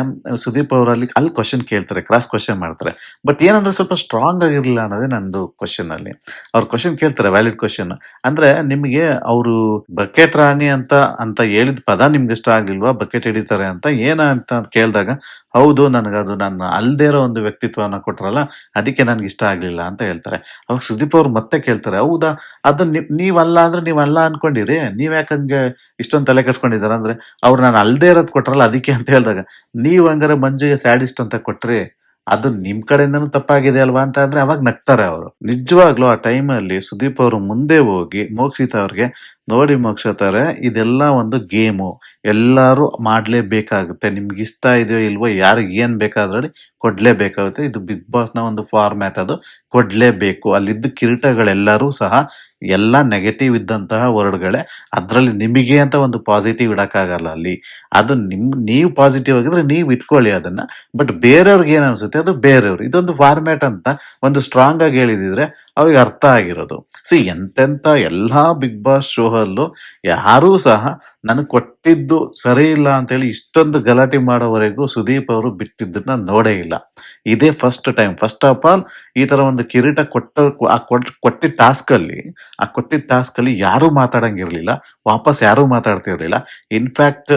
ಸುದೀಪ್ ಅವರಲ್ಲಿ ಅಲ್ಲಿ ಕ್ವಶನ್ ಕೇಳ್ತಾರೆ, ಕ್ರಾಸ್ ಕ್ವಶನ್ ಮಾಡ್ತಾರೆ. ಬಟ್ ಏನಂದ್ರೆ ಸ್ವಲ್ಪ ಸ್ಟ್ರಾಂಗ್ ಆಗಿರ್ಲಿಲ್ಲ ಅನ್ನೋದೇ ನಂದು ಕ್ವಶನ್ ಅಲ್ಲಿ. ಅವ್ರು ಕ್ವಶನ್ ಕೇಳ್ತಾರೆ ವ್ಯಾಲಿಡ್ ಕ್ವಶನ್. ಅಂದ್ರೆ ನಿಮಗೆ ಅವರು ಬಕೆಟ್ ರಾಣಿ ಅಂತ ಅಂತ ಹೇಳಿದ ಪದ ನಿಮ್ಗೆ ಇಷ್ಟ ಆಗ್ಲಿಲ್ವಾ? ಬಕೆಟ್ ಹಿಡಿತಾರೆ ಅಂತ ಅಂತ ಕೇಳಿದಾಗ ಹೌದು ನನಗದು ನಾನು ಅಲ್ದೇ ಇರೋ ಒಂದು ವ್ಯಕ್ತಿತ್ವನ ಕೊಟ್ರಲ್ಲ ಅದಕ್ಕೆ ನನ್ಗೆ ಇಷ್ಟ ಆಗ್ಲಿಲ್ಲ ಅಂತ ಹೇಳ್ತಾರೆ. ಅವಾಗ ಸುದೀಪ್ ಅವ್ರು ಮತ್ತೆ ಕೇಳ್ತಾರೆ, ಹೌದಾ ಅದು ನೀವಲ್ಲ ಅಂದ್ರೆ ನೀವಲ್ಲ ಅನ್ಕೊಂಡಿರಿ, ನೀವ್ ಯಾಕಂಗೆ ಇಷ್ಟೊಂದು ತಲೆ ಕೆಡ್ಸ್ಕೊಂಡಿದಾರ ಅಂದ್ರೆ ಅವ್ರು ನಾನು ಅಲ್ದೇ ಇರೋದ್ ಕೊಟ್ರಲ್ಲ ಅದಕ್ಕೆ ಅಂತ ಹೇಳಿದಾಗ ನೀವ್ ಹಂಗಾರೆ ಮಂಜುಗೆ ಸ್ಯಾಡಿಸ್ಟ್ ಅಂತ ಕೊಟ್ರಿ, ಅದು ನಿಮ್ ಕಡೆಯಿಂದನೂ ತಪ್ಪಾಗಿದೆ ಅಲ್ವಾ ಅಂತ ಅಂದ್ರೆ ಅವಾಗ ನಗ್ತಾರೆ ಅವರು. ನಿಜವಾಗ್ಲೂ ಆ ಟೈಮಲ್ಲಿ ಸುದೀಪ್ ಅವರು ಮುಂದೆ ಹೋಗಿ ಮೋಕ್ಷಿತ ಅವ್ರಿಗೆ, ನೋಡಿ ಮೋಕ್ಷಿತ ಅವ್ರೆ ಇದೆಲ್ಲ ಒಂದು ಗೇಮು, ಎಲ್ಲಾರು ಮಾಡ್ಲೇಬೇಕಾಗುತ್ತೆ, ನಿಮ್ಗೆ ಇಷ್ಟ ಇದೆಯೋ ಇಲ್ವೋ ಯಾರಿಗೆ ಏನ್ ಬೇಕಾದ್ರಲ್ಲಿ ಕೊಡ್ಲೇಬೇಕಾಗುತ್ತೆ, ಇದು ಬಿಗ್ ಬಾಸ್ ನ ಒಂದು ಫಾರ್ಮ್ಯಾಟ್, ಅದು ಕೊಡ್ಲೇಬೇಕು. ಅಲ್ಲಿದ್ದ ಕಿರೀಟಗಳೆಲ್ಲರೂ ಸಹ ಎಲ್ಲ ನೆಗೆಟಿವ್ ಇದ್ದಂತಹ ವರ್ಡ್ಗಳೇ, ಅದ್ರಲ್ಲಿ ನಿಮಗೆ ಅಂತ ಒಂದು ಪಾಸಿಟಿವ್ ಇಡಕ್ಕಾಗಲ್ಲ ಅಲ್ಲಿ. ಅದು ನೀವು ಪಾಸಿಟಿವ್ ಆಗಿದ್ರೆ ನೀವು ಇಟ್ಕೊಳ್ಳಿ ಅದನ್ನ, ಬಟ್ ಬೇರೆಯವ್ರಿಗೆ ಏನ್ ಅನ್ಸುತ್ತೆ ಅದು ಬೇರೆಯವ್ರು. ಇದೊಂದು ಫಾರ್ಮ್ಯಾಟ್ ಅಂತ ಒಂದು ಸ್ಟ್ರಾಂಗ್ ಆಗಿ ಹೇಳಿದಿದ್ರೆ ಅವ್ರಿಗೆ ಅರ್ಥ ಆಗಿರೋದು. ಎಂತೆಂತ ಎಲ್ಲಾ ಬಿಗ್ ಬಾಸ್ ಶೋ ಅಲ್ಲೂ ಯಾರೂ ಸಹ ನನಗೆ ಕೊಟ್ಟಿದ್ದು ಸರಿ ಇಲ್ಲ ಅಂತೇಳಿ ಇಷ್ಟೊಂದು ಗಲಾಟೆ ಮಾಡೋವರೆಗೂ ಸುದೀಪ್ ಅವರು ಬಿಟ್ಟಿದ್ದನ್ನ ನೋಡೇ ಇಲ್ಲ. ಇದೇ first time. First of all ಈ ತರ ಒಂದು ಕಿರೀಟ ಕೊಟ್ಟಿದ್ದ ಟಾಸ್ಕ್ ಅಲ್ಲಿ ಯಾರು ಮಾತಾಡಂಗಿರ್ಲಿಲ್ಲ, ವಾಪಸ್ ಯಾರು ಮಾತಾಡ್ತಿರ್ಲಿಲ್ಲ. ಇನ್ಫ್ಯಾಕ್ಟ್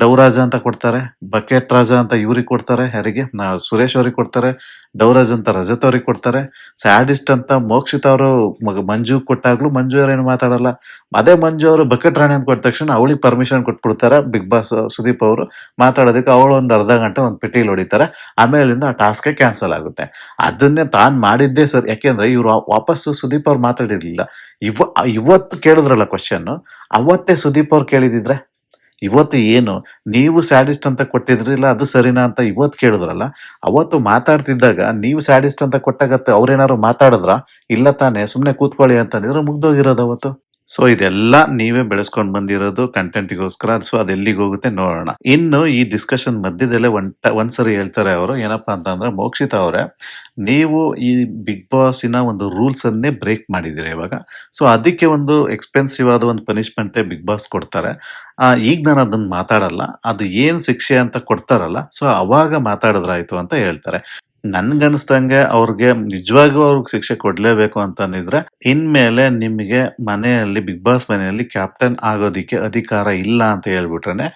ಡೌರಾಜ ಅಂತ ಕೊಡ್ತಾರೆ, ಬಕೆಟ್ ರಾಜ ಅಂತ ಇವ್ರಿಗೆ ಕೊಡ್ತಾರೆ, ಯಾರಿಗೆ ಸುರೇಶ್ ಅವ್ರಿಗೆ ಕೊಡ್ತಾರೆ, ಡೌರಾಜ್ ಅಂತ ರಜತ್ ಅವ್ರಿಗೆ ಕೊಡ್ತಾರೆ, ಸ್ಯಾಡಿಸ್ಟ್ ಅಂತ ಮೋಕ್ಷಿತ್ ಅವರು ಮಂಜು ಕೊಟ್ಟಾಗ್ಲೂ ಮಂಜು ಅವ್ರೇನು ಮಾತಾಡಲ್ಲ. ಅದೇ ಮಂಜು ಅವರು ಬಕೆಟ್ ರಾಣಿ ಅಂತ ಕೊಟ್ಟ ತಕ್ಷಣ ಅವಳಿಗೆ ಪರ್ಮಿಷನ್ ಕೊಟ್ಬಿಡ್ತಾರೆ ಬಿಗ್ ಬಾಸ್ ಸುದೀಪ್ ಅವರು ಮಾತಾಡೋದಕ್ಕೆ. ಅವಳು ಒಂದು ಅರ್ಧ ಗಂಟೆ ಒಂದು ಪೆಟ್ಟಿಲ್ ಹೊಡಿತಾರೆ, ಆಮೇಲಿಂದ ಆ ಟಾಸ್ಕ್ ಕ್ಯಾನ್ಸಲ್ ಆಗುತ್ತೆ. ಅದನ್ನೇ ತಾನ್ ಮಾಡಿದ್ದೇ ಸರ್, ಯಾಕೆಂದ್ರೆ ಇವ್ರು ವಾಪಸ್ಸು ಸುದೀಪ್ ಅವ್ರು ಮಾತಾಡಿರ್ಲಿಲ್ಲ. ಇವತ್ತು ಕೇಳಿದ್ರಲ್ಲ ಕ್ವಶನ್, ಅವತ್ತೇ ಸುದೀಪ್ ಅವ್ರು ಕೇಳಿದಿದ್ರೆ ಇವತ್ತು ಏನು ನೀವು ಸ್ಯಾಡಿಸ್ಟ್ ಅಂತ ಕೊಟ್ಟಿದ್ರಿಲ್ಲ ಅದು ಸರಿನಾ ಅಂತ ಇವತ್ತು ಕೇಳಿದ್ರಲ್ಲ, ಅವತ್ತು ಮಾತಾಡ್ತಿದ್ದಾಗ ನೀವು ಸ್ಯಾಡಿಸ್ಟ್ ಅಂತ ಕೊಟ್ಟಾಗತ್ತೆ ಅವ್ರೇನಾದ್ರು ಮಾತಾಡಿದ್ರ? ಇಲ್ಲ ತಾನೆ, ಸುಮ್ನೆ ಕೂತ್ಕೊಳ್ಳಿ ಅಂತಂದಿದ್ರೆ ಮುಗ್ದೋಗಿರೋದು ಅವತ್ತು. ಸೊ ಇದೆಲ್ಲ ನೀವೇ ಬೆಳೆಸ್ಕೊಂಡ್ ಬಂದಿರೋದು ಕಂಟೆಂಟ್ಗೋಸ್ಕರ. ಸೊ ಅದೆಲ್ಲಿಗೆ ಹೋಗುತ್ತೆ ನೋಡೋಣ. ಇನ್ನು ಈ ಡಿಸ್ಕಷನ್ ಮಧ್ಯದಲ್ಲೇ ಒಂದ್ಸರಿ ಹೇಳ್ತಾರೆ ಅವರು, ಏನಪ್ಪಾ ಅಂತಂದ್ರೆ, ಮೋಕ್ಷಿತ ಅವರೇ ನೀವು ಈ ಬಿಗ್ ಬಾಸಿನ ಒಂದು ರೂಲ್ಸ್ ಅನ್ನೇ ಬ್ರೇಕ್ ಮಾಡಿದಿರಿ ಇವಾಗ, ಸೊ ಅದಕ್ಕೆ ಒಂದು ಎಕ್ಸ್ಪೆನ್ಸಿವ್ ಆದ ಒಂದು ಪನಿಷ್ಮೆಂಟ್ ಬಿಗ್ ಬಾಸ್ ಕೊಡ್ತಾರೆ. ಈಗ ನಾನು ಅದನ್ನ ಮಾತಾಡಲ್ಲ, ಅದು ಏನ್ ಶಿಕ್ಷೆ ಅಂತ ಕೊಡ್ತಾರಲ್ಲ ಸೊ ಅವಾಗ ಮಾತಾಡಿದ್ರಾಯ್ತು ಅಂತ ಹೇಳ್ತಾರೆ. ನನ್ಗನ್ಸ್ದಂಗೆ ಅವ್ರಿಗೆ ನಿಜವಾಗೂ ಅವ್ರಿಗೆ ಶಿಕ್ಷೆ ಕೊಡ್ಲೇಬೇಕು ಅಂತಂದಿದ್ರೆ, ಇನ್ಮೇಲೆ ನಿಮಗೆ ಮನೆಯಲ್ಲಿ ಬಿಗ್ ಬಾಸ್ ಮನೆಯಲ್ಲಿ ಕ್ಯಾಪ್ಟನ್ ಆಗೋದಿಕ್ಕೆ ಅಧಿಕಾರ ಇಲ್ಲ ಅಂತ ಹೇಳ್ಬಿಟ್ರೇನೆ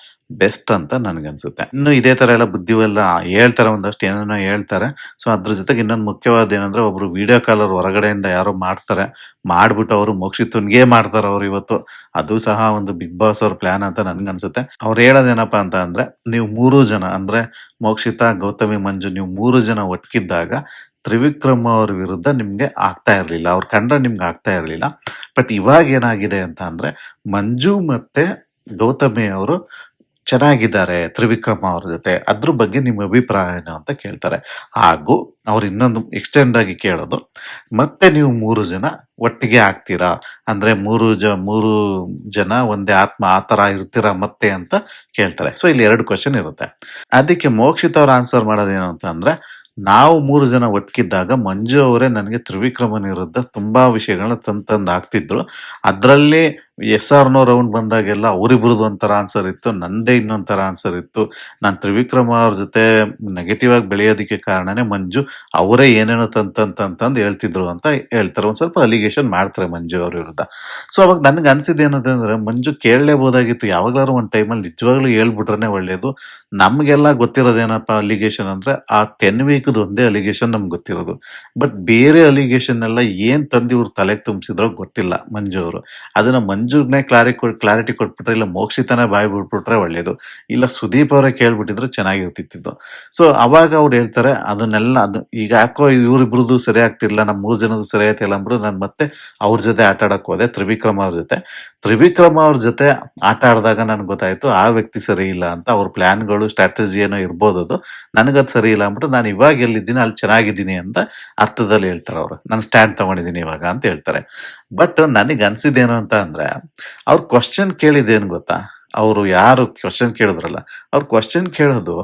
ಬೆಸ್ಟ್ ಅಂತ ನನ್ಗನ್ಸುತ್ತೆ. ಇನ್ನು ಇದೇ ತರ ಎಲ್ಲ ಬುದ್ಧಿವೆಲ್ಲ ಹೇಳ್ತಾರೆ, ಒಂದಷ್ಟು ಏನೇನೋ ಹೇಳ್ತಾರೆ. ಸೊ ಅದ್ರ ಜೊತೆಗೆ ಇನ್ನೊಂದು ಮುಖ್ಯವಾದ ಏನಂದ್ರೆ, ಒಬ್ರು ವಿಡಿಯೋ ಕಾಲರ್ ಹೊರಗಡೆಯಿಂದ ಯಾರೋ ಮಾಡ್ತಾರೆ, ಮಾಡ್ಬಿಟ್ಟು ಅವರು ಮೋಕ್ಷಿತನ್ಗೆ ಮಾಡ್ತಾರೆ ಅವ್ರು ಇವತ್ತು. ಅದು ಸಹ ಒಂದು ಬಿಗ್ ಬಾಸ್ ಅವ್ರ ಪ್ಲಾನ್ ಅಂತ ನನ್ಗನ್ಸುತ್ತೆ. ಅವ್ರು ಹೇಳೋದೇನಪ್ಪಾ ಅಂತ ಅಂದ್ರೆ, ನೀವು 3 ಜನ ಅಂದ್ರೆ ಮೋಕ್ಷಿತ, ಗೌತಮಿ, ಮಂಜು, ನೀವು 3 ಜನ ಒಟ್ಕಿದ್ದಾಗ ತ್ರಿವಿಕ್ರಮ್ ಅವ್ರ ವಿರುದ್ಧ ನಿಮ್ಗೆ ಆಗ್ತಾ ಇರ್ಲಿಲ್ಲ, ಅವ್ರ ಕಂಡ್ರೆ ನಿಮ್ಗೆ ಆಗ್ತಾ ಇರ್ಲಿಲ್ಲ. ಬಟ್ ಇವಾಗ ಏನಾಗಿದೆ ಅಂತ ಅಂದ್ರೆ, ಮಂಜು ಮತ್ತೆ ಗೌತಮಿ ಅವರು ಚೆನ್ನಾಗಿದ್ದಾರೆ ತ್ರಿವಿಕ್ರಮ ಅವ್ರ ಜೊತೆ, ಅದ್ರ ಬಗ್ಗೆ ನಿಮ್ಮ ಅಭಿಪ್ರಾಯ ಏನು ಅಂತ ಕೇಳ್ತಾರೆ. ಹಾಗೂ ಅವ್ರು ಇನ್ನೊಂದು ಎಕ್ಸ್ಟೆಂಡ್ ಆಗಿ ಕೇಳೋದು, ಮತ್ತೆ ನೀವು 3 ಜನ ಒಟ್ಟಿಗೆ ಆಗ್ತೀರಾ ಅಂದ್ರೆ 3 ಜನ ಒಂದೇ ಆತ್ಮ ಆ ತರ ಇರ್ತೀರಾ ಮತ್ತೆ ಅಂತ ಕೇಳ್ತಾರೆ. ಸೊ ಇಲ್ಲಿ 2 ಕ್ವಶನ್ ಇರುತ್ತೆ. ಅದಕ್ಕೆ ಮೋಕ್ಷಿತ್ ಅವ್ರ ಆನ್ಸರ್ ಮಾಡೋದೇನು ಅಂತ ಅಂದ್ರೆ, ನಾವು 3 ಜನ ಒಟ್ಕಿದ್ದಾಗ ಮಂಜು ಅವರೇ ನನಗೆ ತ್ರಿವಿಕ್ರಮನ್ ವಿರುದ್ಧ ತುಂಬಾ ವಿಷಯಗಳನ್ನ ತಂದು ಹಾಕ್ತಿದ್ರು. ಅದ್ರಲ್ಲಿ ಎಸ್ ಆರ್ ನೋ ರೌಂಡ್ ಬಂದಾಗೆಲ್ಲ ಅವರಿಬ್ರದ್ದು ಒಂಥರ ಆನ್ಸರ್ ಇತ್ತು, ನಂದೇ ಇನ್ನೊಂಥರ ಆನ್ಸರ್ ಇತ್ತು. ನಾನು ತ್ರಿವಿಕ್ರಮ ಅವ್ರ ಜೊತೆ ನೆಗೆಟಿವ್ ಆಗಿ ಬೆಳೆಯೋದಕ್ಕೆ ಕಾರಣನೇ ಮಂಜು, ಅವರೇ ಏನೇನೋ ತಂತಂತಂದು ಹೇಳ್ತಿದ್ರು ಅಂತ ಹೇಳ್ತಾರೆ. ಒಂದ್ ಸ್ವಲ್ಪ ಅಲಿಗೇಷನ್ ಮಾಡ್ತಾರೆ ಮಂಜು ಅವ್ರ ವಿರುದ್ಧ. ಸೊ ಅವಾಗ ನನ್ಗೆ ಅನ್ಸಿದ್ದು ಏನಂತಂದ್ರೆ, ಮಂಜು ಕೇಳಲೇಬಹುದಾಗಿತ್ತು, ಯಾವಾಗ್ಲಾರು ಒಂದ್ ಟೈಮಲ್ಲಿ ನಿಜವಾಗ್ಲೂ ಹೇಳ್ಬಿಟ್ರೆ ಒಳ್ಳೇದು. ನಮ್ಗೆಲ್ಲ ಗೊತ್ತಿರೋದೇನಪ್ಪ ಅಲಿಗೇಷನ್ ಅಂದ್ರೆ, ಆ 10 ವೀಕ್ ಒಂದೇ ಅಲಿಗೇಷನ್ ನಮ್ಗೆ ಗೊತ್ತಿರೋದು. ಬಟ್ ಬೇರೆ ಅಲಿಗೇಷನ್ ಎಲ್ಲ ಏನ್ ತಂದು ಇವ್ರು ತಲೆಗೆ ತುಂಬಿಸಿದ್ರೋ ಗೊತ್ತಿಲ್ಲ ಮಂಜು ಅವರು. ಅದನ್ನ ಮಂಜುಗ್ನೇ ಕ್ಲಾರಿಟಿ ಕೊಟ್ಬಿಟ್ರೆ, ಇಲ್ಲ ಮೋಕ್ಷಿತನೇ ಬಾಯ್ ಬಿಟ್ಬಿಟ್ರೆ ಒಳ್ಳೇದು, ಇಲ್ಲ ಸುದೀಪ್ ಅವರೇ ಕೇಳ್ಬಿಟ್ಟಿದ್ರೆ ಚೆನ್ನಾಗಿರ್ತಿತ್ತು. ಸೊ ಅವಾಗ ಅವ್ರು ಹೇಳ್ತಾರೆ, ಅದನ್ನೆಲ್ಲ ಈಗ ಯಾಕೋ ಇವ್ರಿಬ್ರದ್ದು ಸರಿ ಆಗ್ತಿಲ್ಲ, ನಮ್ 3 ಜನದ್ದು ಸರಿ ಆಯ್ತಿಲ್ಲ ಅಂದ್ಬಿಟ್ಟು ನಾನು ಮತ್ತೆ ಅವ್ರ ಜೊತೆ ಆಟ ಆಡಕ್ ಹೋದೆ, ತ್ರಿವಿಕ್ರಮ ಅವ್ರ ಜೊತೆ ಆಟ ಆಡಿದಾಗ ನನ್ಗೆ ಗೊತ್ತಾಯ್ತು ಆ ವ್ಯಕ್ತಿ ಸರಿ ಇಲ್ಲ ಅಂತ. ಅವ್ರ ಪ್ಲಾನ್ಗಳು ಸ್ಟ್ರಾಟಜಿ ಏನೋ ಇರ್ಬೋದು, ಅದು ನನಗದ್ ಸರಿ ಇಲ್ಲ ಅಂದ್ಬಿಟ್ಟು ನಾನು ಇವಾಗ ಎಲ್ಲಿದ್ದೀನಿ ಅಲ್ಲಿ ಚೆನ್ನಾಗಿದ್ದೀನಿ ಅಂತ ಅರ್ಥದಲ್ಲಿ ಹೇಳ್ತಾರೆ ಅವರು. ನಾನು ಸ್ಟ್ಯಾಂಡ್ ತಗೊಂಡಿದ್ದೀನಿ ಇವಾಗ ಅಂತ ಹೇಳ್ತಾರೆ. ಬಟ್ ನನಗೆ ಅನ್ಸಿದ್ದೇನು ಅಂತ ಅಂದ್ರೆ, ಅವ್ರ ಕ್ವಶನ್ ಕೇಳಿದೇನು ಗೊತ್ತಾ, ಅವರು ಯಾರು ಕ್ವಶನ್ ಕೇಳಿದ್ರಲ್ಲ ಅವ್ರ ಕ್ವಶನ್ ಕೇಳೋದು,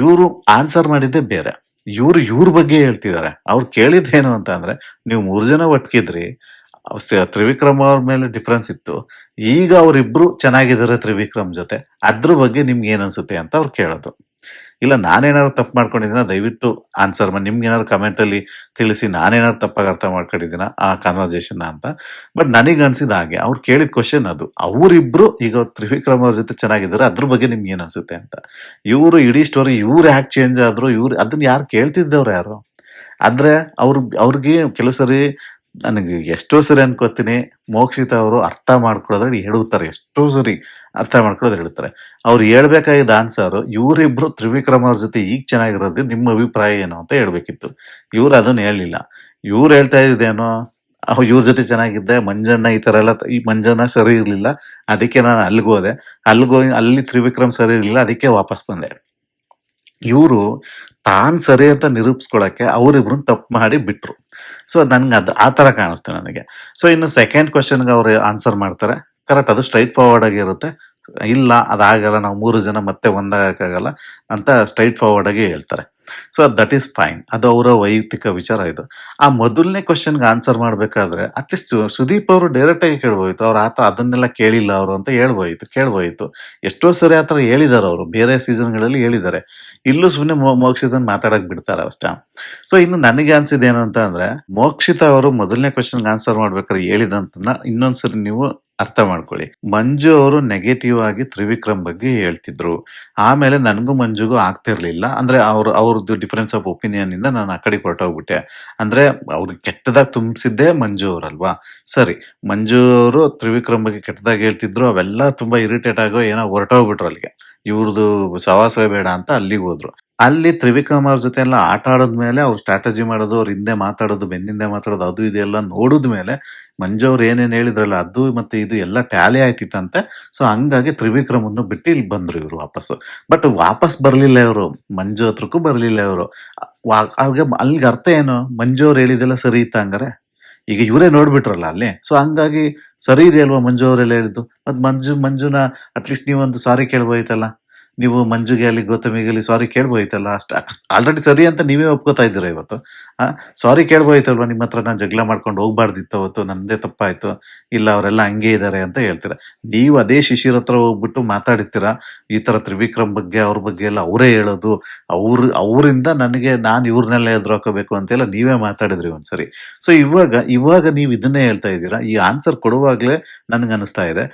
ಇವರು ಆನ್ಸರ್ ಮಾಡಿದ್ದೇ ಬೇರೆ, ಇವ್ರ ಬಗ್ಗೆ ಹೇಳ್ತಿದ್ದಾರೆ. ಅವ್ರು ಕೇಳಿದ್ದೇನು ಅಂತ ಅಂದ್ರೆ, ನೀವು 3 ಜನ ಒಟ್ಕಿದ್ರಿ, ತ್ರಿವಿಕ್ರಮ್ ಅವ್ರ ಮೇಲೆ ಡಿಫ್ರೆನ್ಸ್ ಇತ್ತು, ಈಗ ಅವರಿಬ್ರು ಚೆನ್ನಾಗಿದ್ದಾರೆ ತ್ರಿವಿಕ್ರಮ್ ಜೊತೆ, ಅದ್ರ ಬಗ್ಗೆ ನಿಮ್ಗೆ ಏನ್ ಅನ್ಸುತ್ತೆ ಅಂತ ಅವ್ರು ಕೇಳೋದು. ಇಲ್ಲ ನಾನೇನಾದ್ರು ತಪ್ಪು ಮಾಡ್ಕೊಂಡಿದ್ದೀನ ದಯವಿಟ್ಟು ಆನ್ಸರ್ ಮಾಡಿ. ನಿಮ್ಗೇನಾದ್ರು ಕಮೆಂಟಲ್ಲಿ ತಿಳಿಸಿ ನಾನೇನಾದ್ರು ತಪ್ಪಾಗಿ ಅರ್ಥ ಮಾಡ್ಕೊಂಡಿದ್ದೀನ ಆ ಕಾನ್ವರ್ಸೇಷನ್ ಅಂತ. ಬಟ್ ನನಗೆ ಅನ್ಸಿದ ಹಾಗೆ ಅವ್ರು ಕೇಳಿದ ಕ್ವಶನ್ ಅದು. ಅವರಿಬ್ರು ಈಗ ತ್ರಿವಿಕ್ರಮ್ ಅವ್ರ ಜೊತೆ ಚೆನ್ನಾಗಿದ್ದಾರೆ, ಅದ್ರ ಬಗ್ಗೆ ನಿಮ್ಗೆ ಏನ್ ಅನ್ಸುತ್ತೆ ಅಂತ. ಇವರು ಇಡೀ ಸ್ಟೋರಿ ಇವ್ರು ಯಾಕೆ ಚೇಂಜ್ ಆದ್ರು, ಇವ್ರು ಅದನ್ನ ಯಾರು ಕೇಳ್ತಿದ್ದವ್ರು ಯಾರು. ಆದ್ರೆ ಅವ್ರಿಗೆ ಕೆಲವು ಸರಿ ನನಗೆ ಎಷ್ಟೋ ಸರಿ ಅನ್ಕೋತೀನಿ, ಮೋಕ್ಷಿತ ಅವರು ಅರ್ಥ ಮಾಡ್ಕೊಳ್ಳೋದ್ರಲ್ಲಿ ಹೇಳುತ್ತಾರೆ, ಎಷ್ಟೋ ಸರಿ ಅರ್ಥ ಮಾಡ್ಕೊಳ್ಳೋದು ಹೇಳ್ತಾರೆ. ಅವ್ರು ಹೇಳ್ಬೇಕಾಗಿದ್ದ ಆನ್ಸರ್ ಇವರಿಬ್ರು ತ್ರಿವಿಕ್ರಮ್ ಅವ್ರ ಜೊತೆ ಈಗ ಚೆನ್ನಾಗಿರೋದು ನಿಮ್ಮ ಅಭಿಪ್ರಾಯ ಏನು ಅಂತ ಹೇಳ್ಬೇಕಿತ್ತು. ಇವ್ರು ಅದನ್ನ ಹೇಳಿಲ್ಲ. ಇವ್ರು ಹೇಳ್ತಾ ಇದ್ದೇನೋ ಇವ್ರ ಜೊತೆ ಚೆನ್ನಾಗಿದ್ದೆ, ಮಂಜಣ್ಣ ಈ ತರ ಎಲ್ಲ ಈ ಮಂಜಣ್ಣ ಸರಿ ಇರ್ಲಿಲ್ಲ, ಅದಕ್ಕೆ ನಾನು ಅಲ್ಗೋದೆ, ಅಲ್ಲಿ ತ್ರಿವಿಕ್ರಮ್ ಸರಿ ಇರ್ಲಿಲ್ಲ, ಅದಕ್ಕೆ ವಾಪಸ್ ಬಂದೆ. ಇವರು ತಾನ್ ಸರಿ ಅಂತ ನಿರೂಪಿಸ್ಕೊಳಕ್ಕೆ ಅವರಿಬ್ರನ್ನ ತಪ್ಪು ಮಾಡಿ ಬಿಟ್ರು. ಸೊ ನನ್ಗೆ ಅದು ಆ ತರ ಕಾಣಿಸ್ತು ನನಗೆ. ಸೊ ಇನ್ನು ಸೆಕೆಂಡ್ ಕ್ವಶನ್ಗೆ ಅವ್ರು ಆನ್ಸರ್ ಮಾಡ್ತಾರೆ, ಕರೆಕ್ಟ್, ಅದು ಸ್ಟ್ರೈಟ್ ಫಾರ್ವರ್ಡ್ ಆಗಿರುತ್ತೆ. ಇಲ್ಲ ಅದಾಗಲ್ಲ, ನಾವು 3 ಜನ ಮತ್ತೆ ಒಂದಾಗಕ್ಕಾಗಲ್ಲ ಅಂತ ಸ್ಟ್ರೈಟ್ ಫಾರ್ವರ್ಡ್ ಆಗಿ ಹೇಳ್ತಾರೆ. ಸೊ ದಟ್ ಈಸ್ ಫೈನ್, ಅದು ಅವರ ವೈಯಕ್ತಿಕ ವಿಚಾರ. ಇದು ಆ ಮೊದಲನೇ ಕ್ವಶನ್ಗೆ ಆನ್ಸರ್ ಮಾಡ್ಬೇಕಾದ್ರೆ ಅಟ್ಲೀಸ್ಟ್ ಸುದೀಪ್ ಅವರು ಡೈರೆಕ್ಟ್ ಆಗಿ ಕೇಳ್ಬೋಯ್ತು, ಅವ್ರ ಆತ ಅದನ್ನೆಲ್ಲ ಕೇಳಿಲ್ಲ ಅವರು ಅಂತ ಕೇಳ್ಬೋಯ್ತು. ಎಷ್ಟೋ ಸರಿ ಆತರ ಹೇಳಿದಾರೆ ಅವರು, ಬೇರೆ ಸೀಸನ್ಗಳಲ್ಲಿ ಹೇಳಿದ್ದಾರೆ. ಇಲ್ಲೂ ಸುಮ್ಮನೆ ಮೋಕ್ಷಿತನ್ ಮಾತಾಡಕ್ ಬಿಡ್ತಾರೆ ಅಷ್ಟೇ. ಸೊ ಇನ್ನು ನನಗೆ ಅನ್ಸಿದ್ದೇನು ಅಂತ ಅಂದ್ರೆ, ಮೋಕ್ಷಿತ ಅವರು ಮೊದಲನೇ ಕ್ವಶನ್ಗೆ ಆನ್ಸರ್ ಮಾಡ್ಬೇಕಾದ್ರೆ ಹೇಳಿದಂತನ್ನ ಇನ್ನೊಂದ್ಸರಿ ನೀವು ಅರ್ಥ ಮಾಡ್ಕೊಳ್ಳಿ. ಮಂಜು ಅವರು ನೆಗೆಟಿವ್ ಆಗಿ ತ್ರಿವಿಕ್ರಮ್ ಬಗ್ಗೆ ಹೇಳ್ತಿದ್ರು. ಆಮೇಲೆ ನನಗೂ ಮಂಜುಗೂ ಆಗ್ತಿರ್ಲಿಲ್ಲ, ಅಂದ್ರೆ ಅವ್ರದ್ದು ಡಿಫರೆನ್ಸ್ ಆಫ್ ಒಪಿನಿಯನ್ ಇಂದ ನಾನು ಆ ಕಡೆ ಹೊರಟೋಗ್ಬಿಟ್ಟೆ. ಅಂದ್ರೆ ಅವ್ರಿಗೆ ಕೆಟ್ಟದಾಗಿ ತುಂಬಿಸಿದ್ದೇ ಮಂಜು ಅವರಲ್ವಾ. ಸರಿ, ಮಂಜು ಅವರು ತ್ರಿವಿಕ್ರಮ್ ಬಗ್ಗೆ ಕೆಟ್ಟದಾಗಿ ಹೇಳ್ತಿದ್ರು, ಅವೆಲ್ಲ ತುಂಬಾ ಇರಿಟೇಟ್ ಆಗೋ ಏನೋ ಹೊರಟೋಗ್ಬಿಟ್ರು ಅಲ್ಲಿಗೆ. ಇವ್ರದ್ದು ಸವಾಸವೇ ಬೇಡ ಅಂತ ಅಲ್ಲಿಗೆ ಹೋದ್ರು. ಅಲ್ಲಿ ತ್ರಿವಿಕ್ರಮ್ ಅವ್ರ ಜೊತೆ ಎಲ್ಲ ಆಟ ಆಡೋದ್ಮೇಲೆ ಅವ್ರು ಸ್ಟ್ರಾಟಜಿ ಮಾಡೋದು, ಅವ್ರ ಹಿಂದೆ ಮಾತಾಡೋದು, ಬೆನ್ನಿಂದೆ ಮಾತಾಡೋದು, ಅದು ಇದೆಲ್ಲ ನೋಡಿದ್ಮೇಲೆ ಮಂಜು ಅವ್ರು ಏನೇನ್ ಹೇಳಿದ್ರಲ್ಲ ಅದು ಮತ್ತೆ ಇದು ಎಲ್ಲ ಟ್ಯಾಲಿ ಆಯ್ತಿತ್ತಂತೆ. ಸೊ ಹಂಗಾಗಿ ತ್ರಿವಿಕ್ರಮ್ ಅನ್ನು ಬಿಟ್ಟು ಇಲ್ಲಿ ಬಂದ್ರು ಇವರು ವಾಪಸ್ಸು. ಬಟ್ ವಾಪಸ್ ಬರ್ಲಿಲ್ಲ ಇವರು, ಮಂಜು ಹತ್ರಕ್ಕೂ ಬರ್ಲಿಲ್ಲ ಇವರು. ಅವಾಗ ಅಲ್ಲಿಗೆ ಅರ್ಥ ಏನು, ಮಂಜು ಅವ್ರು ಹೇಳಿದೆಲ್ಲ ಸರಿ ಇತ್ತ ಹಂಗಾರೆ? ಈಗ ಇವರೇ ನೋಡ್ಬಿಟ್ರಲ್ಲ ಅಲ್ಲಿ. ಸೊ ಹಂಗಾಗಿ ಸರಿ ಇದೆ ಅಲ್ವಾ ಮಂಜು ಅವರೆಲ್ಲ ಹೇಳಿದ್ದು. ಮತ್ ಮಂಜುನ ಅಟ್ಲೀಸ್ಟ್ ನೀವೊಂದು ಸಾರಿ ಕೇಳ್ಬೋಯ್ತಲ್ಲ, ನೀವು ಮಂಜುಗೆ ಅಲ್ಲಿ ಗೌತಮಿಗೆ ಅಲ್ಲಿ ಸಾರಿ ಕೇಳ್ಬೋಯ್ತಲ್ಲ. ಅಷ್ಟು ಆಲ್ರೆಡಿ ಸರಿ ಅಂತ ನೀವೇ ಒಪ್ಕೋತಾ ಇದ್ದೀರಾ ಇವತ್ತು. ಸಾರಿ ಕೇಳ್ಬೋಯ್ತಲ್ವಾ, ನಿಮ್ಮ ಹತ್ರ ನಾನು ಜಗಳ ಮಾಡ್ಕೊಂಡು ಹೋಗ್ಬಾರ್ದಿತ್ತು ಅವತ್ತು, ನಂದೇ ತಪ್ಪಾಯ್ತು, ಇಲ್ಲ ಅವರೆಲ್ಲ ಹಂಗೆ ಇದ್ದಾರೆ ಅಂತ ಹೇಳ್ತೀರಾ. ನೀವು ಅದೇ ಶಿಶಿರ್ ಹತ್ರ ಹೋಗ್ಬಿಟ್ಟು ಮಾತಾಡ್ತೀರಾ ಈ ತರ ತ್ರಿವಿಕ್ರಮ್ ಬಗ್ಗೆ ಅವ್ರ ಬಗ್ಗೆ ಎಲ್ಲ ಅವರೇ ಹೇಳೋದು, ಅವರಿಂದ ನಾನು ಇವ್ರನ್ನೆಲ್ಲ ಎದುರಾಕೋಬೇಕು ಅಂತೆಲ್ಲ ನೀವೇ ಮಾತಾಡಿದ್ರಿ ಒಂದ್ಸರಿ. ಸೊ ಇವಾಗ ನೀವು ಇದನ್ನೇ ಹೇಳ್ತಾ ಇದ್ದೀರಾ. ಈ ಆನ್ಸರ್ ಕೊಡುವಾಗ್ಲೇ ನನ್ಗೆ ಅನಿಸ್ತಾ ಇದೆ,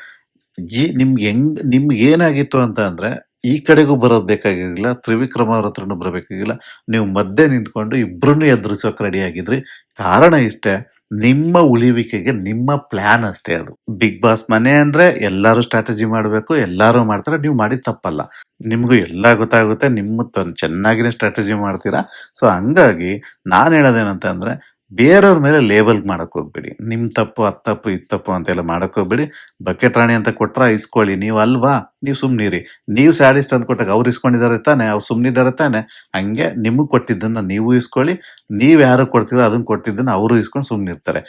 ನಿಮ್ಗೆ ಏನಾಗಿತ್ತು ಅಂತ ಅಂದ್ರೆ, ಈ ಕಡೆಗೂ ಬರೋದ್ ಬೇಕಾಗಿರ್ಲಿಲ್ಲ, ತ್ರಿವಿಕ್ರಮ್ ಅವ್ರ ಹತ್ರನೂ ಬರಬೇಕಾಗಿಲ್ಲ, ನೀವು ಮಧ್ಯೆ ನಿಂತ್ಕೊಂಡು ಇಬ್ರನ್ನೂ ಎದುರಿಸೋಕೆ ರೆಡಿ ಆಗಿದ್ರಿ. ಕಾರಣ ಇಷ್ಟೇ, ನಿಮ್ಮ ಉಳಿವಿಕೆಗೆ ನಿಮ್ಮ ಪ್ಲಾನ್ ಅಷ್ಟೇ ಅದು. ಬಿಗ್ ಬಾಸ್ ಮನೆ ಅಂದ್ರೆ ಎಲ್ಲಾರು ಸ್ಟ್ರಾಟಜಿ ಮಾಡ್ಬೇಕು, ಎಲ್ಲಾರು ಮಾಡ್ತಾರೆ, ನೀವು ಮಾಡಿದ ತಪ್ಪಲ್ಲ. ನಿಮ್ಗೂ ಎಲ್ಲ ಗೊತ್ತಾಗುತ್ತೆ, ನಿಮ್ಮ ಚೆನ್ನಾಗಿನೇ ಸ್ಟ್ರಾಟಜಿ ಮಾಡ್ತೀರಾ. ಸೊ ಹಂಗಾಗಿ ನಾನ್ ಹೇಳೋದೇನಂತ ಅಂದ್ರೆ, ಬೇರೆಯವ್ರ ಮೇಲೆ ಲೇಬಲ್ ಮಾಡಕ್ ಹೋಗ್ಬೇಡಿ. ನಿಮ್ ತಪ್ಪು ಅದ್ ತಪ್ಪು ಇದ್ ತಪ್ಪು ಅಂತೆಲ್ಲ ಮಾಡಕ್ ಹೋಗ್ಬೇಡಿ. ಬಕೆಟ್ ರಾಣಿ ಅಂತ ಕೊಟ್ರ ಇಸ್ಕೊಳ್ಳಿ, ನೀವು ಅಲ್ವಾ, ನೀವು ಸುಮ್ನಿರಿ. ನೀವು ಸ್ಯಾಡಿಸ್ಟ್ ಅಂತ ಕೊಟ್ಟಾಗ ಅವ್ರು ಇಸ್ಕೊಂಡಿದ್ದಾರೆ ತಾನೆ, ಅವ್ರು ಸುಮ್ನಿದ್ದಾರೆ ತಾನೆ. ಹಂಗೆ ನಿಮಗ್ ಕೊಟ್ಟಿದ್ದನ್ನ ನೀವು ಇಸ್ಕೊಳ್ಳಿ, ನೀವ್ ಯಾರು ಕೊಡ್ತೀರೋ ಅದನ್ನ ಕೊಟ್ಟಿದ್ದನ್ನ ಅವರು ಇಸ್ಕೊಂಡು ಸುಮ್ನಿರ್ತಾರೆ.